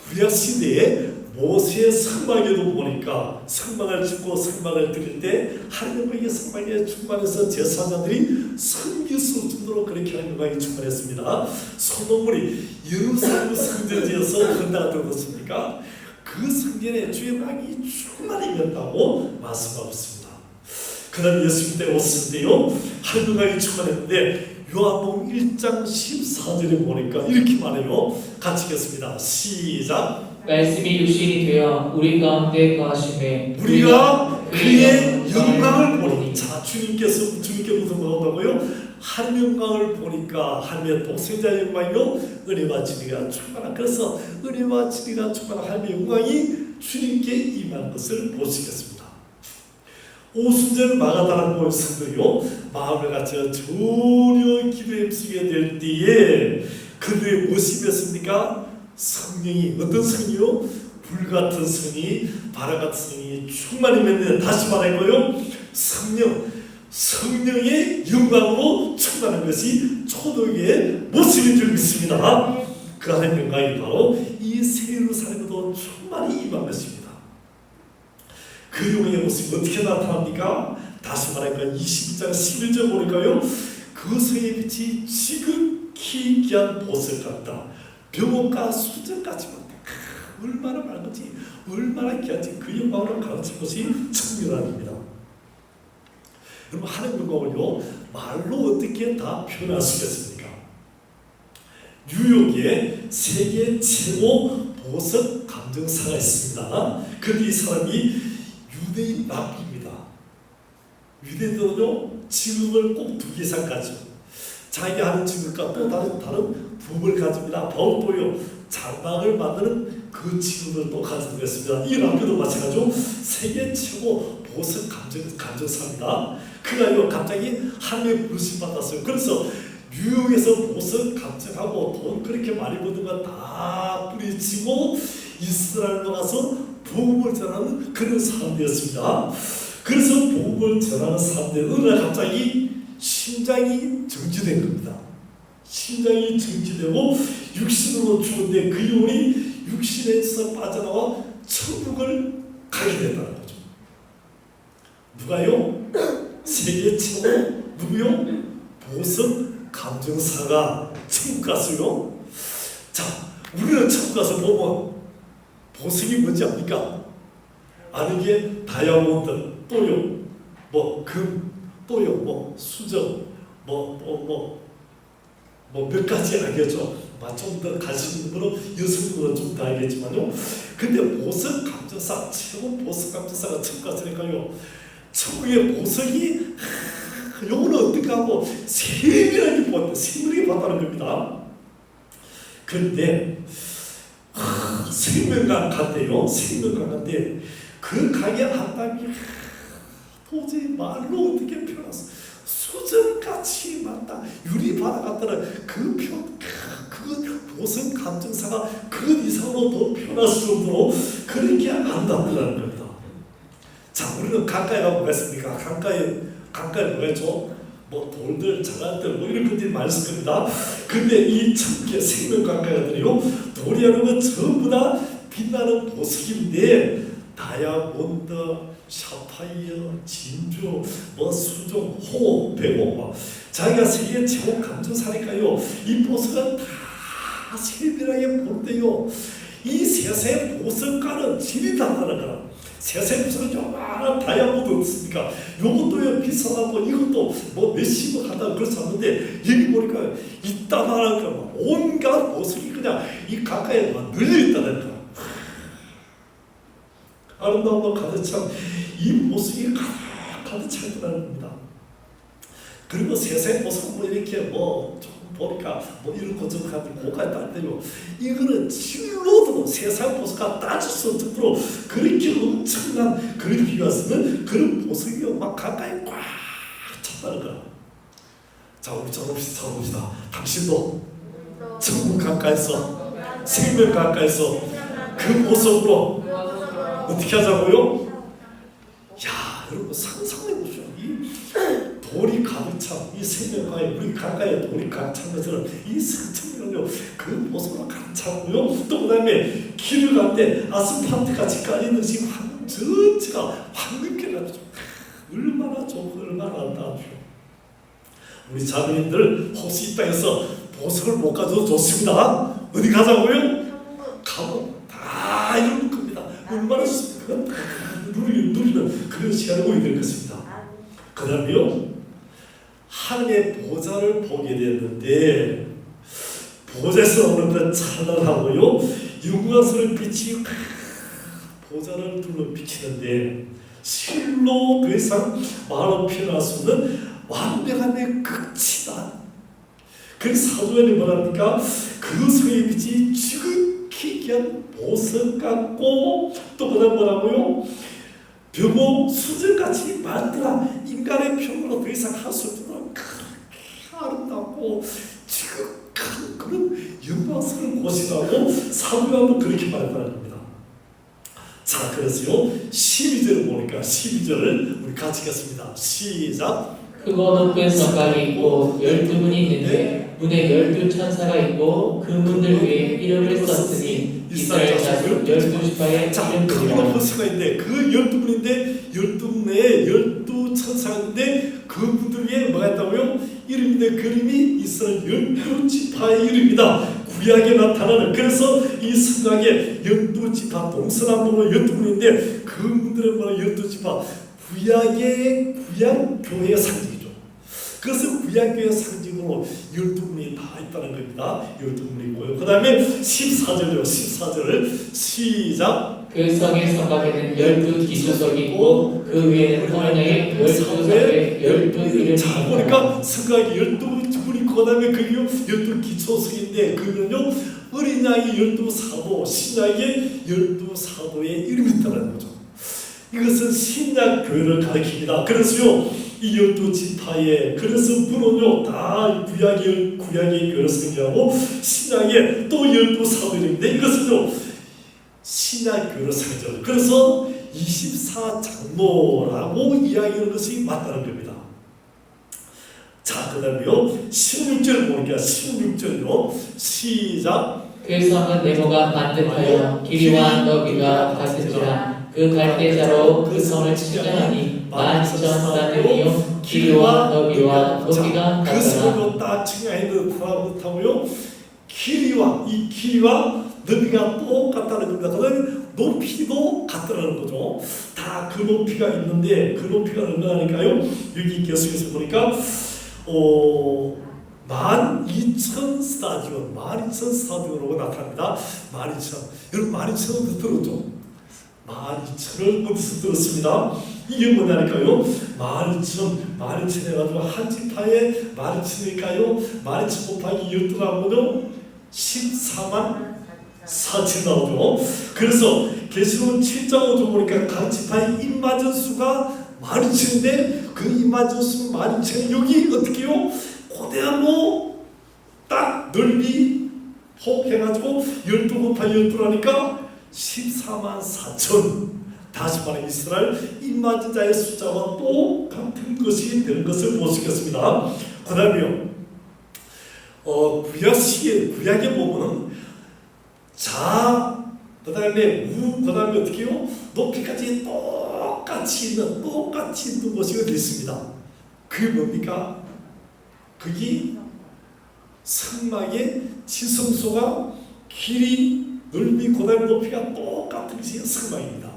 구약 시대에 모세의 성막에도 보니까 성막을 짓고 성막을 드릴 때 하나님의 성막에 충만해서 제사장들이 섬길 정도로 그렇게 하나님의 충만했습니다. 솔로몬이 예루살렘 성전을 지어서 헌당을 들었습니까? 그 성전에 주의 영광이 충만히 임했다고 말씀하고 있습니다. 그 다음 예수님 때 오셨을 때요, 하나님의 영광이 충만했는데 요한복음 1장 14절에 보니까 이렇게 말해요. 같이 읽겠습니다. 시작. 말씀이 육신이 되어 우리 가운데 거하심에 우리가 그의 영광을 보니, 자, 주님께 무슨 뭐라고요? 하나님의 영광을 보니까 하나님의 독생자의 영광이요 은혜와 진리가 충만한, 그래서 은혜와 진리가 충만한 하나님의 영광이 주님께 임한 것을 보시겠습니다. 오순절 마가다라는 성도요, 마음을 갖춰 전혀 기도에 힘쓰게 될 때에 그들의 무엇이 맺습니까? 성령이, 어떤 성이요? 불같은 성이, 바라같은 성이 충만히 맺는, 다시 말할까요? 성령의 영광으로 충만한 것이 초도교의 모습인 줄 믿습니다. 그 하나님의 영광이 바로 이 새 예루살렘에도 충만히 임한 것입니다. 그 영광의 모습이 어떻게 나타납니까? 다시 말하니까 22장 11절 보니까요, 그 성의 빛이 지극히 귀한 보석 같다. 벽옥과 수정까지 만다. 얼마나 맑은지, 얼마나 귀한지 그 영광으로 가르친 것이 천국이랍니다. 여러분, 하나님 영광을요 말로 어떻게 다 표현할 수 있겠습니까? 뉴욕에 세계 최고 보석 감정사가 있습니다. 그런데 이 사람이 유대인 랍비입니다. 유대인들은요 직업을 꼭 2개 이상 가지고 자기가 하는 직업과 또 다른 부업을 가집니다. 바울도요 장막을 만드는 그 직업을 또 가지고 있습니다. 이 랍비도 마찬가지로 세계 최고 보석 감정사입니다. 그가요 갑자기 하나님의 부르심 받았어요. 그래서 뉴욕에서 보석 감정하고 돈 그렇게 많이 버는 거 다 뿌리치고 이스라엘로 가서 복음을 전하는 그런 사람이었습니다. 그래서 복음을 전하는 사람들 어느 날 갑자기 심장이 정지된 겁니다. 심장이 정지되고 육신으로 죽은데 그 영혼이 육신에서 빠져나와 천국을 가게 된다는 거죠. 누가요? 세계 최고 누구요? 보석 감정사가 천국 갔어요. 자, 우리는 천국 가서 보면 보석이 뭔지 압니까? 아는 게 다이아몬드, 또요, 뭐 금, 또요, 뭐 수정, 몇 가지 알겠죠. 좀 더 관심 있는 거는 여성분은 좀 더 알겠지만요. 근데 보석 감정사, 최고 보석 감정사가 천국 갔으니까요. 천국의 보석이 요거는 어떻게 하고 세밀하게 봤다는 겁니다. 그런데 생명강 간대요. 생명강 간대 그 강의 한 방이 도저히 말로 어떻게 표현했어. 수정같이 맞다. 유리바다 같다는 그 보석 감정사가 그 이상으로 더 표현할 수 정도로 그렇게 안다는 겁니다. 자, 우리는 강가에 가면 뭐가 있습니까? 강가에 뭐가 있죠? 뭐 돌들, 장난들 뭐 이런 것들이 많이 있을 겁니다. 근데 이 천국의 생명 강가들이요 돌이라는 건 전부 다 빛나는 보석인데 다이아몬드, 샤파이어, 진주, 뭐 수종, 홍, 백옥 자기가 세계 최고 감정사니까요 이 보석은 다 세밀하게 본대요. 이 세상의 보석과는 질이 다르다는 거라. 세세 보석은 요만한 다이아몬드 없습니까? 요것도 비싸다고 이것도 뭐 몇십억 한다고 그렇지 않는데 여기 보니까 이따만한 거 온갖 보석이 그냥 이 가까이에 막 널려 있다는 거. 아름다운 거 가득 찬 이 보석이 가득 차 있다는 겁니다. 그리고 세세 보석 뭐 이렇게 뭐 조금 보니까 뭐 이런 것좀 가지고 고가에 따르대요. 이거는 실로도 세상 보석과 따질 수 없을 정도로 그렇게 엄청난 그런 비가 쓰는 그런 보석이 막 가까이 꽉 찼다는 거야. 자, 우리 쳐봅시다. 당신도 천국 가까이서 생명 가까이서 그 보석으로 어떻게 하자고요? 야, 여러분 상상해 보시오. 이 돌이 가득 찬 이 생명가에 우리 가까이에 돌이 가득 찬 것처럼 이 성천이요 그 보석으로 가득 차고요. 또 그다음에 길을 갈 때 아스팔트 같이 깔린 듯이 전체가 황금빛나죠. 얼마나 좋고 얼마나 아름다워요. 우리 자매님들 혹시 이 땅에서 보석을 못 가져도 좋습니다. 어디 가자고요? 가면 다 이룰 겁니다. 얼마나 좋습니까? 누리는 그런 시간을 보게 될 것입니다. 그 다음에요, 하늘의 보좌를 보게 되었는데 보좌에서 오는 그 찬란하고요 영광스러운 빛이 보좌를 둘러 비치는데 실로 더 이상 말로 표현할 수 없는 완벽함의 극치다. 그 사도연이 뭐랍니까? 그 성의 빛이 지극히 귀한 보석 같고 또 그다음 뭐라고요? 벼목 수정같이 만들어 인간의 표현으로 더 이상 할 수 없도록 그렇게 아름답고 지극한 그런 영광스러운 곳이라고 사도연도 그렇게 말했다는 겁니다. 자, 그래서요 12절을 보니까 12절을 우리 같이 읽겠습니다. 시작. 크고 높은 성곽이 있고 12문이 있는데 문에 12천사가 있고 그 문들 위에 이름을 썼으니 이스라엘 자손 12지파의 이름들이라. 크고 높은 성곽이 있는데 그 12문인데 12문에 12천사가 있는데 그 문들 위에 뭐가 있다고요? 이름인데 그 이름이 이스라엘 12지파의 이름이다. 구약에 나타나는, 그래서 이 성곽에 12지파 동서남북으로 12문인데 그 문들은 뭐라 12지파 구약의 구약교회의 상징이죠. 그것은 구약교회의 상징으로 12문이 다 있다는 겁니다. 12문이고요. 그 다음에 14절이요. 14절을 시작. 그 성의 성곽에는 12기초석이 있고 그 위에는 어린양의 12사도의 12이름이 자, 보니까 성곽이 12문이 있고 그 다음에 그게 12기초석인데 그는요 어린 양이 12사도, 신약의 12사도의 이름이 있다는 거죠. 이것은 신약 교회를 가리킵니다. 그래서요 이 12지파에 그래서 문은요 다 구약의 교회를 상징하고 신약의 또 12사도인데 이것은요 신약 교회를 상징하고 그래서 24장로라고 이야기하는 것이 맞다는 겁니다. 자, 그 다음에요 16절 보니까 16절요 시작. 그 성은 네모가 반듯하여 길이와 너비가 같은지라 그 갈대자로 그 성을 측량하니 12,000 길이와 너비와 높이가 그 성을 딱 측량해도 못하고요 길이와 이 길이와 너비가 똑같다는 겁니다. 그다음에 높이도 같다는 거죠. 다 그 높이가 있는데 그 높이가 얼마나니까요? 여기 계속해서 보니까 12,000 스타디온, 12,000 스타디온으로 나타납니다. 12,000. 여러분 12,000은 들었죠? 12,000을 어디서 들었습니다? 이게 뭐냐니까요? 12,000 해가지고 한 지파에 12,000이니까요 12,000 곱하기 12하면요 14만 4천 나오죠. 그래서 계시록 7장으로 보니까 각 지파의 입맞은 수가 12,000인데 그 입맞은 수 12,000 여기 어떻게 해요? 고대하고 딱 넓이 폭해가지고 12 곱하기 12라니까 14만 4천. 다시 말해 이스라엘 입맞은 자의 숫자와 똑같은 것이 되는 것을 볼 수 있겠습니다. 그 다음에요 구약에 보면은 그 다음에 그 다음에 어떻게 해요? 높이까지 똑같이 있는 것이 어디 있습니다. 그게 뭡니까? 그게 성막의 지성소가 길이, 넓이, 그 다음에 높이가 똑같은 것이 성막입니다.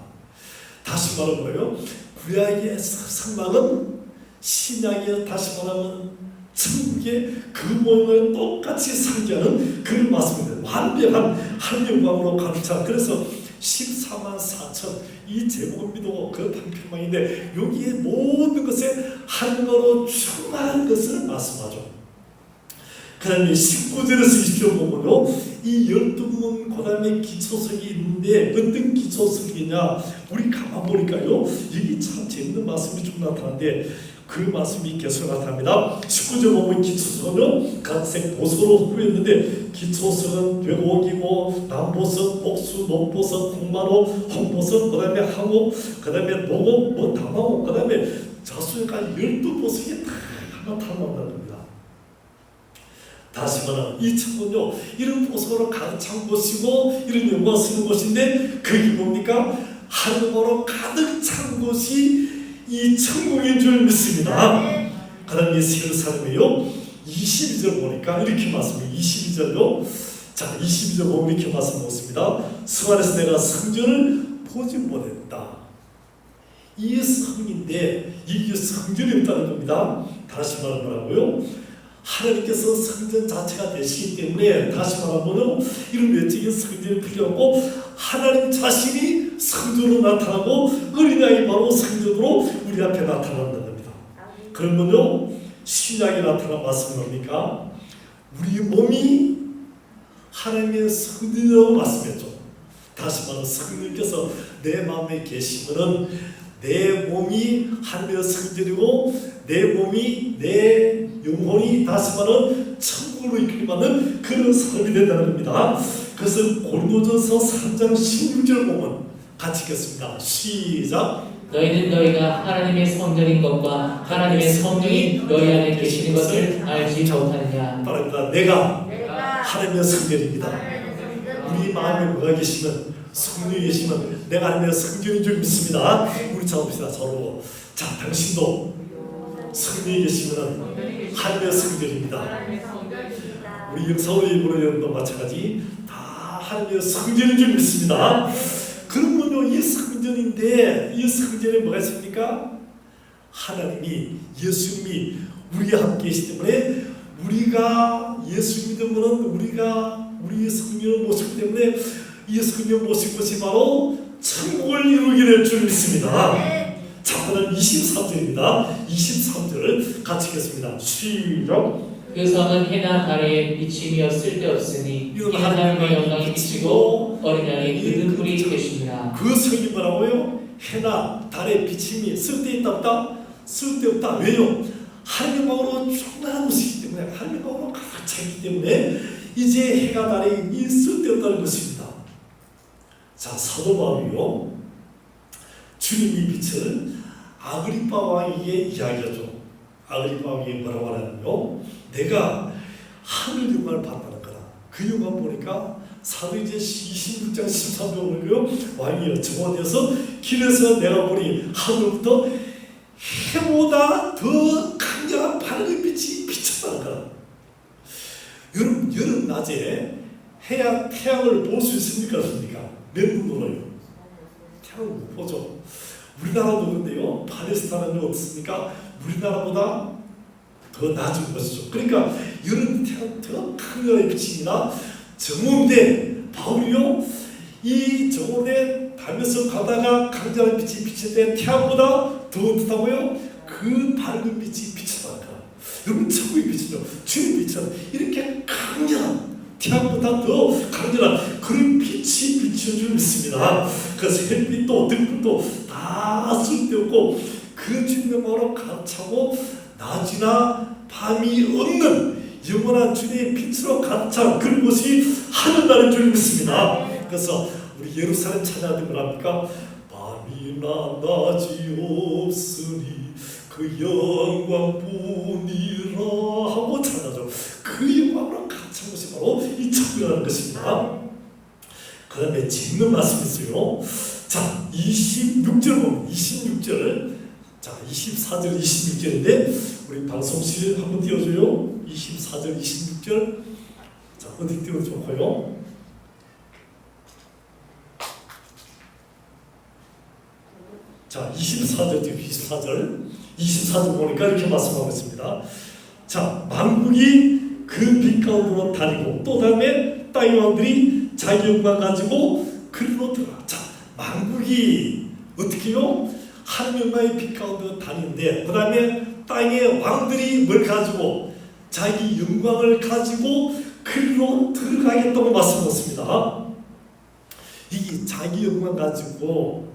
다시 말하면 뭐예요? 구약의 상망은 신약의 다시 말하면 천국의 그 모형을 똑같이 상기하는 그런 말씀입니다. 완벽한 한 영광으로 가득 차. 그래서 14만 4천 이 제목은 믿고 그 방편망인데 여기에 모든 것에 하늘로 충만한 것을 말씀하죠. 그 다음에 19절에서 20절 보면요, 이 12문 그 다음에 기초석이 있는데 어떤 기초석이냐, 우리 가만 보니까요 여기 참 재밌는 말씀이 좀 나타나는데 그 말씀이 계속 나타납니다. 19절 보면 기초석은요 각색 보석으로 후였는데 기초석은 쇠고기고 남보석, 복수, 녹보석, 홍마로, 홍보석, 그 다음에 항옥, 그 다음에 농옥, 담화옥, 그 다음에 자수까지 12보석이 다 나타난다는 겁니다. 다시 말하면 이 천국은요 이런 보석으로 가득 찬 곳이고 이런 영광 쓰는 곳인데 그게 뭡니까? 하늘으로 가득 찬 곳이 이 천국인 줄 믿습니다. 그 다음에 예루살렘이요 22절 보니까 이렇게 말씀해요. 22절요. 자 22절 보면 이렇게 말씀하습니다. 성안에서 내가 성전을 보지 못했다. 이 성인데 이게 성전이 없다는 겁니다. 다시 말하면 뭐라고요? 하나님께서 성전 자체가 되시기 때문에 다시 말하면 이런 외적인 성전이 필요하고 하나님 자신이 성전으로 나타나고 어린아이 바로 성전으로 우리 앞에 나타난다는 겁니다. 그러면요 신약에 나타난 말씀은 뭡니까? 우리 몸이 하나님의 성전이라고 말씀했죠. 다시 말하면 성령께서 내 마음에 계시면은 내 몸이 하나님의 성전이고 내 몸이 내 영혼이 다시 말하면 천국으로 이끌림받는 그런 사람이 된다는 겁니다. 그래서 고린도전서 3장 16절 보면 같이 읽겠습니다. 시작. 너희는 너희가 하나님의 성전인 것과 하나님의 성령이 너희 안에 계시는 것을 알지 못하느냐. 바랍니다. 내가 하나님의 성전입니다. 우리 마음에 뭐가 계시면 성령이 계시면 내가 하나님의 성전인 줄 믿습니다. 우리 찾아봅시다. 서로. 자 당신도 성령이 계시면 하나님의 성전입니다. 우리 역사의 일부러 여러분도 마찬가지 다 하나님의 성전인 줄 믿습니다. 그러면요 이 성전인데 이 성전에 뭐가 있습니까? 하나님이 예수님이 우리와 함께 계시기 때문에 우리가 예수 믿으면 우리가 우리의 성령을 모시기 때문에 이 성령 모신 것이 바로 천국을 이루게 될 줄 믿습니다. 자, 그다음 23절입니다. 23절을 같이 읽겠습니다. 시작. 그 성은 해나 달의 비침이여 쓸데없으니 이 하나님의 영광이 비치고 어린아이 그 등불이 계십니다. 그 성이 뭐라고요? 해나 달의 비침이 쓸데있다 없다? 쓸데없다. 왜요? 하늘광으로 충만한 것이기 때문에 하늘광으로 가득 차기 때문에 이제 해가 달이 이 쓸데없다는 것입니다. 자 사도 바울이요 주님이 빛을 아그리파 왕에게 이야기하죠. 아그리파 왕이 뭐라고 하냐면요 내가 하늘 영광을 봤다는 거다. 그 영광 보니까 사도행전 26장 13절 보면요 왕이 여쭤보면서 길에서 내가 보니 하늘부터 해보다 더 강력한 밝은 빛이 비쳤다는 거다. 여름 낮에 태양을 볼 수 있습니까? 없습니까? 몇 눈으로요? 태양을 못 보죠. 우리나라도 그런데요 팔레스타인은 어떻습니까? 우리나라보다 더 낮은 것이죠. 그러니까 여름 태양 더 강렬하게 비칩니다. 정오인데 바울이요 이 정오에 달면서 가다가 강렬한 빛이 비칠 때 태양보다 더 어떻다고요? 그 밝은 빛이 비쳤다니까. 여러분 천국의 빛이죠. 주님의 빛은 이렇게 강렬한 태양보다 더 강렬한 그런 빛이 비치는 줄 믿습니다. 그래서 햇빛도 등불도 다 쓸데없고 그 주님으로 가득 차고 낮이나 밤이 없는 영원한 주님의 빛으로 가득 찬 그런 곳이 하늘나라인 줄 믿습니다. 그래서 우리 예루살렘 찬양할 때 뭐랍니까? 밤이나 낮이 없으니 그 영광뿐이라 하고 찬양하죠. 그 영광으로 가득 찬 것이 바로 이 천국이라는 것입니다. 그 다음에 재밌는 말씀이 있어요. 자 26절 보면 26절 자 24절 26절인데 우리 방송실 한번 띄워줘요. 24절 26절 자 어디 띄워도 좋고요. 자, 24절 보니까 이렇게 말씀하고 있습니다. 자, 만국이 그 빛 가운데로 다니고 또 다음에 땅의 왕들이 자기 영광 가지고 그리로 들어가. 자, 만국이 어떻게요? 하늘 영광의 빛 가운데로 다니는데 그 다음에 땅의 왕들이 뭘 가지고 자기 영광을 가지고 그리로 들어가겠다고 말씀하셨습니다. 이게 자기 영광 가지고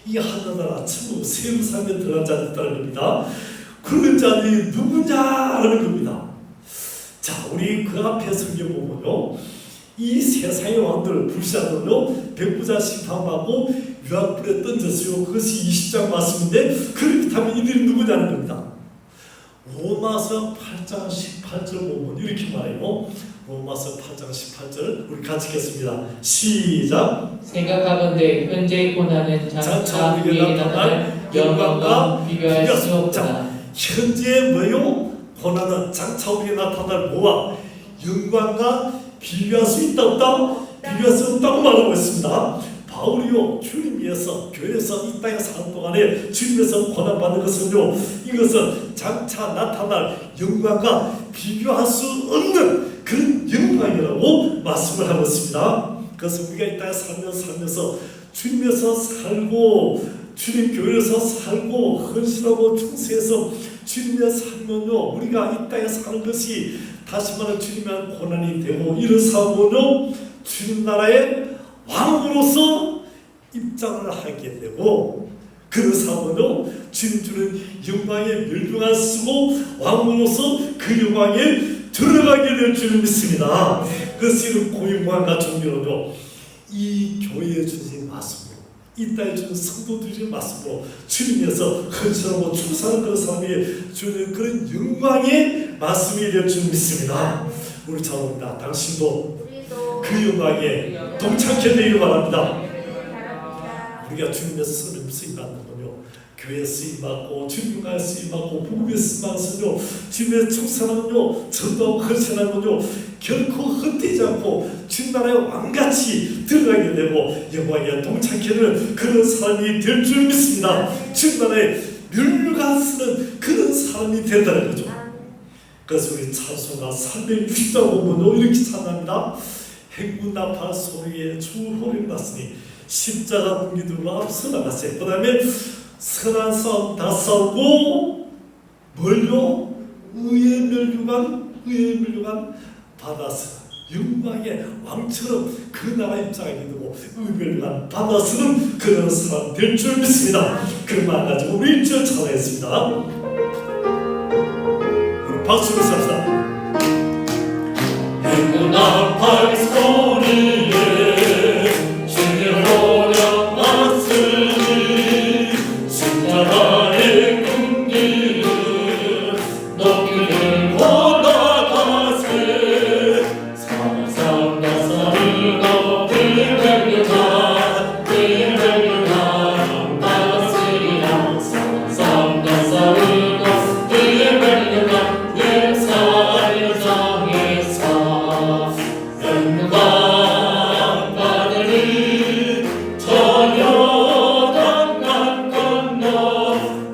이 하늘나라 천국 새 예루살렘에 들어간 자들이 있다는 겁니다. 그런 자들이 누구냐라는 겁니다. 자, 우리 그 앞에 성경 보면요, 이 세상의 왕들 불시하들요 백부자 심판받고 유황불에 던졌어요. 그것이 20장 말씀인데 그렇다면 이들이 누구냐는 겁니다. 로마서 8장 18절 보면 이렇게 말해요. 로마서 8장 18절 우리 같이 읽겠습니다. 시작. 생각하건대 현재의 고난은 장차 위에 나타날 영광과 비교할 수 없다. 현재의 뭐요? 고난은 장차 위에 나타날 뭐와 영광과 비교할 수 있다 없다? 비교할 수 없다고 말하고 있습니다. 바울이요 주님 위해서 교회에서 이 땅에 사는 동안에 주님에서 고난받는 것은요, 이것은 장차 나타날 영광과 비교할 수 없는 그런 영광이라고 말씀을 하고 있습니다. 그래서 우리가 이 땅에 살면서 주님에서 살고 주님 교회에서 살고 헌신하고 충성해서 주님의 살면요, 우리가 이 땅에 사는 것이 다시 말해 주님의 고난이 되고 이런 삶은요 주님 나라의 왕으로서 입장을 하게 되고 그 삶은요 주님 주는 영광에 멸류관 쓰고 왕으로서 그 영광에 들어가게 될 줄 믿습니다. 그것이 고영광과 존귀로요 이 교회에 주신 말씀으로 이 땅에 주는 성도들의 말씀으로 주님께서 헌신하고 충성하는 그런 삶이 주는 그런 영광의 말씀이 될 줄 믿습니다. 우리 자원입니다. 당신도 그 영광에 동참하게 되기를 바랍니다. 우리가 주님의 쓰임 쓰임받는 거요, 교회 쓰임받고 주님 영광에 쓰임받고 복음에 쓰임받으면요 주님의 충성하면요 전도하고 헌신하면요 결코 헛되지 않고 주님 나라의 왕같이 들어가게 되고 영광에 동참하게 되는 그런 사람이 될 줄 믿습니다. 주님 나라에 멸류관 쓰는 그런 사람이 된다는 거죠. 그래서 우리 찬송가 360장 보면 이렇게 찬합니다. 행군 나팔 소리에 주 호령 났으니 십자가 분기들로 앞서 나갔어요. 그 다음에 선한 싸움 다 싸우고 뭘요? 의의 멸류관 받아서 영광의 왕처럼 그 나라 입장하게 되고 의의 멸류관 받아서는 그런 사람 될 줄 믿습니다. 그 말 가지고 우리 일절 찬양했습니다. 우리 박수를 칩시다. 행군 나팔 소리에 주의 호령 났으니 십자가의 군기를 높이 들고 나가세 사랑과 싸우고 그의 멸류관 받았으리라. 사랑과 싸우고 그의 멸류관 예루살렘 성에서 영광 받으리. 전혀 강간 건너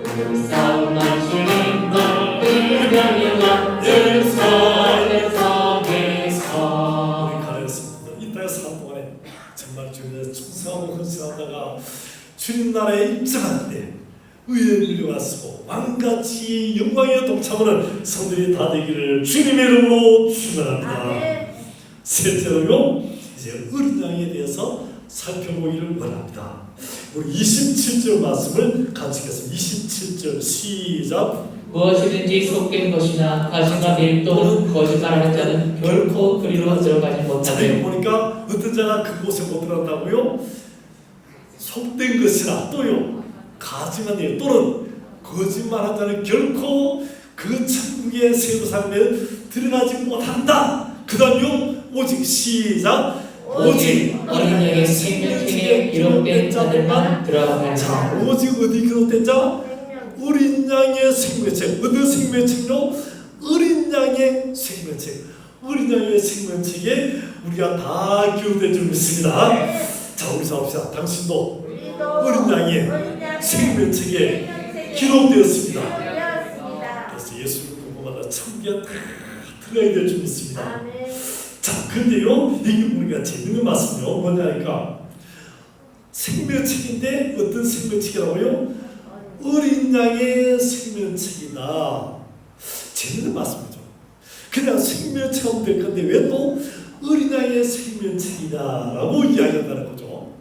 그 싸움만 주는 날 그의 멸류관 예루살렘 성에서. 우리 가르쳤습니다. 이 땅에 사는 동안에 정말 주님의 충성하고 헌신하다가 주님 나라에 입장하는데 의의 멸류관 쓰고 왕같이 영광에 동참하는 성들이 다 되기를 주님의 이름으로 축원합니다. 셋째로요, 이제 어린 양에 대해서 살펴보기를 원합니다. 우리 27절 말씀을 같이 읽겠습니다. 27절 시작. 무엇이든지 속된 것이나 가증과 일 또는 거짓말하는 자는 결코 그리로 들어가지 자세히 못하되. 보니까 어떤 자가 그곳에 못 들어간다고요? 속된 것이나 또요 가증한 일 또는 거짓말한 자는 결코 그 천국의 새 예루살렘에 들어가지 못한다. 그 다음요 오직 시작. 오직 어린 양의 생명책에 기록된 자들만 들어가리라. 자, 오직 어디 기록된 자? 어린 양의 생명책. 어느 생명책요? 어린 양의 생명책. 어린 양의 생명책에 우리가 다 기록된 줄 믿습니다. 자, 우리 잡읍시다. 당신도 어린 양의 생명책에 기록되었습니다. 그래서 예수를 보고마다 천국에 다 들어가야 될 줄 믿습니다. 자, 근데요, 이게 우리가 재밌는 말씀이요. 뭐냐니까 생명책인데 어떤 생명책이라고요? 어린 양의 생명책이다. 재밌는 말씀이죠. 그냥 생명책하면 될 건데 왜 또 어린 양의 생명책이다라고 이야기한다는 거죠.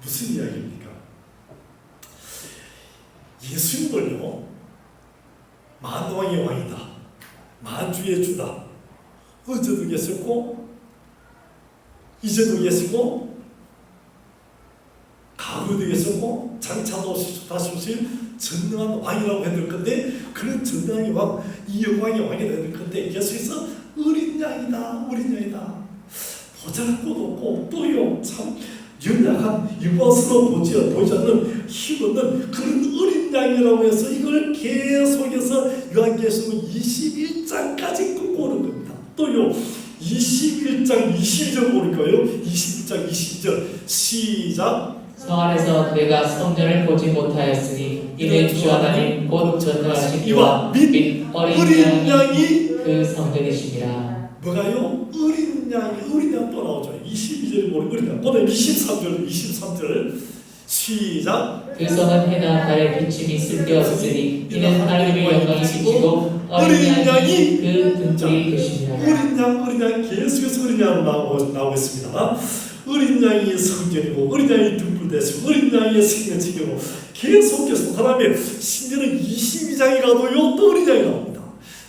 무슨 이야기입니까? 예수님을요, 만왕의 왕이다, 만주의 주다, 어제도 계셨고 이제도 계시고 과거도 계셨고 장차도 다시 오실 전능한 왕이라고 해야 될 건데, 그런 전능한 왕, 이 영광의 왕이 될 건데 계속해서 어린 양이다, 어린 양이다, 보잘것도 없고 또요 참 연약한 일반스러워 보지 않는 힘없는 그런 어린 양이라고 해서 이걸 계속해서 요한계시록 21장까지 끌고 오는 겁니다. 또요 21장 22절 보니까요, 21장 22절 시작. 성 안에서 내가 성전을 보지 못하였으니 이는 주 하나님 곧 전능하신 이와 및 어린 양이 그 성전이시니라. 뭐가요? 어린 양 또 나오죠. 22절에 보니 어린 양, 보다 23절 시작. 그 성은 해나 달의 비침이 쓸데없으니 이는 하나님의 영광이 비치고 어린 양이 그 등불이 되시니라. 어린 양 계속해서 어린 양으로 나오고 있습니다. 어린 양이 성전이고 어린 양이 등불 되시고 어린 양이 생명책이고 계속해서 그 다음에 심지어는 22장에 가도요 또 어린 양이 나옵니다.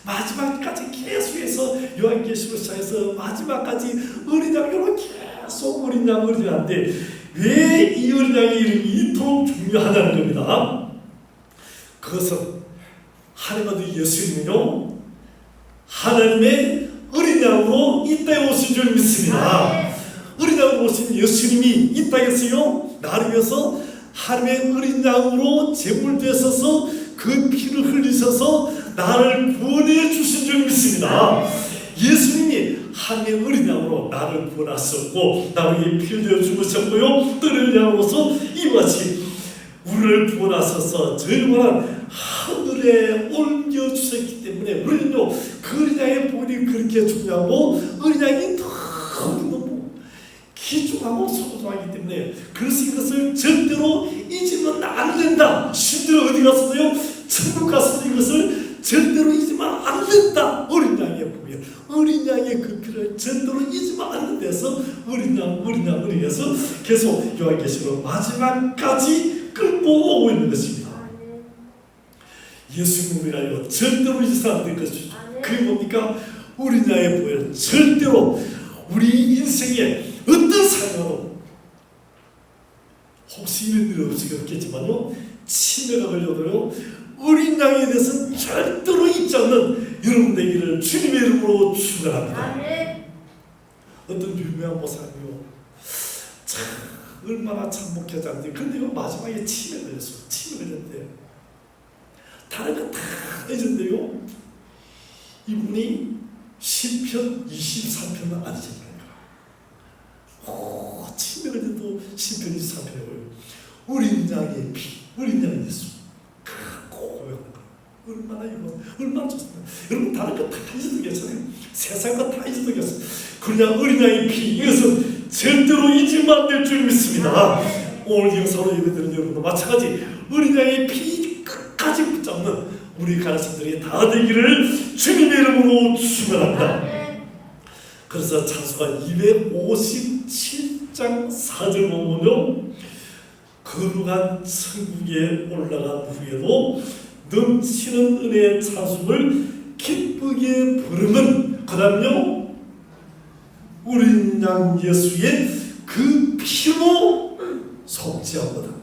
마지막까지 계속해서 요한계시록 시작해서 마지막까지 어린 양으로 계속 어린 양인데, 왜 이 어린 양의 이름이 이토록 중요하다는 겁니다. 그것은 하나님의 예수님은요 하나님의 어린 양으로 이 땅에 오신 줄 믿습니다. 어린 양으로 오신 예수님이 이 땅에서요 나를 위해서 하나님의 어린 양으로 제물되셔서 그 피를 흘리셔서 나를 구원해 주신 줄 믿습니다. 예수님이 하나님의 어린 양으로 나를 구원하셨고 나를 위해 피를 내어 죽으셨고요, 또 어린 양으로서 이와 같이 우리를 구원하셔서 저희를 원한 하늘에 옮겨주셨기 때문에 우리는요 그 어린 양의 복이 그렇게 중요하고 어린 양이 너무 귀중하고 소중하기 때문에, 그래서 이것을 절대로 잊으면 안 된다. 심지어 어디 가서도요 천국 가서도 이것을 절대로 잊으면 안 된다. 어린 양의 복이에요. 어린 양의 그 피를 절대로 잊으면 안 된다해서 어린 양에서 계속 요한계시록 마지막까지 끌고 오고 있는 것입니다. 예수님을 위하여 절대로 잊어서는 안 될 것이죠. 그게 뭡니까? 어린 양의 복을 절대로 우리 인생에 어떤 상황으로 혹시 이런 일이 없겠지만요, 치매가 걸려도요 어린 양에 대해서는 절대로 잊지 않는 여러분 되기를 주님의 이름으로 축원합니다. 어떤 유명한 목사님이요 참 얼마나 참목하지 않는데, 근데요 마지막에 치매 걸렸어요. 치매 걸렸는데 다른 거 다 잊었는데요 이분이 시편 23편을 안 잊었어요. 치매 걸려도 시편 23편이고요 어린 양의 피, 어린 양의 예수 얼마나 이거 얼마나 좋습니다. 여러분 다른 거 다 잊어도 괜찮아요. 세상 거 다 잊어도 괜찮아요. 그냥 어린 양의 피, 이것은 절대로 잊으면 안 될 줄 믿습니다. 오늘 영상으로 예배드리는 여러분도 마찬가지 어린 양의 피 끝까지 붙잡는 우리 가르침들이 다 되기를 주님의 이름으로 축원합니다. 그래서 찬송가 257장 4절 보면요, 거룩한 천국에 올라간 후에도 넘치는 은혜의 찬송을 기쁘게 부르면, 그 다음요 어린 양 예수의 그 피로 속죄하거든요.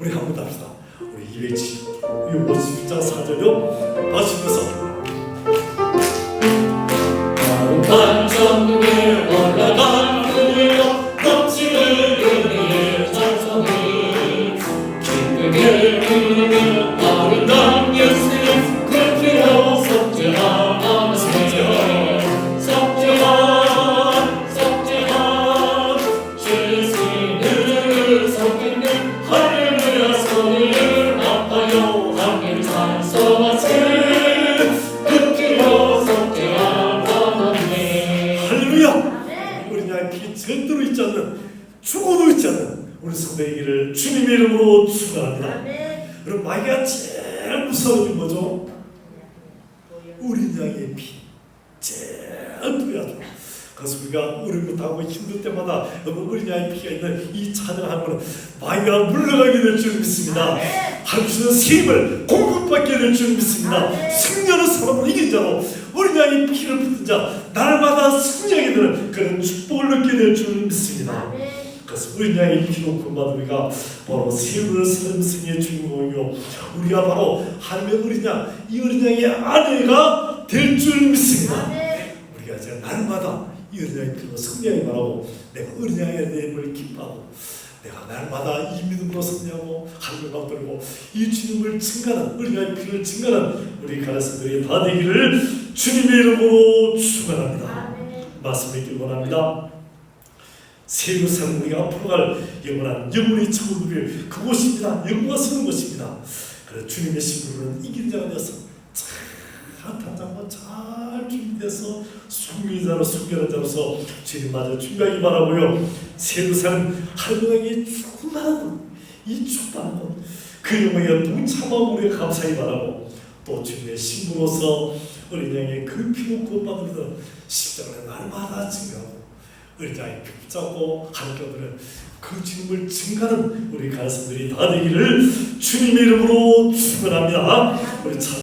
우리 한번 합시다. 우리 257장 4절요 마시면서 거룩한 천국에 올라간 후에도 넘치는 은혜의 찬송을 기쁘게 부르는 아름다운 예수의 그 피로 속죄하며 속죄한 죄인을 속이는 하나님을 제일 무서운 게 뭐죠? 어린 양의 피. 제일 두려워요. 그래서 우리가 어려움부터 하고 힘들 때마다 어린 양의 피가 있는 이 찬양하면 마귀가 물러가게 될 줄 믿습니다. 하나님께서 힘을 공급받게 될 줄 믿습니다. 승리하는 사람으로 이긴 자로 어린 양의 피를 붓는 자 날마다 승리하게 되는 그런 축복을 얻게 될 줄 믿습니다. 그래서 어린 양의 피로 구원받은 우리가 바로 세우는 삶승의 주인공이요 우리가 바로 하나님의 어린 양, 이 어린 양의 아내가 될 줄 믿습니다. 우리가 이제 날마다 이 어린 양의 피로 승리하기 바라고 내가 어린 양의 내임을 기뻐하고 내가 날마다 이 믿음으로 승리하고 하늘을 받들고 이 주님을 증가하는 어린 양의 피를 증가하는 우리 가르침들이 다 되기를 주님의 이름으로 축원합니다. 말씀 믿길 원합니다. 세계 사는 우리가 앞으로 갈 영원한 영원히 참을 누릴 그곳입니다. 영광 서는 곳입니다. 그래서 주님의 신부는 이긴 자가 되어서 한탄장과 잘 준비돼서 숙명자로 숙면한 자로서 주님 맞아 준비하기 바라고요. 세계 사는 하나님의 충만한 이 축복한 그 영광에 동참하고 우리가 감사히 바라고 또 주님의 신부로서 어린 양의 그 피로 구원받는 십자가를 날마다 증거하고 어린 양의 피 붙잡고 하나님께서는 그 주님을 증가하는 우리 가르침들이 다 되기를 주님의 이름으로 축원합니다. 우리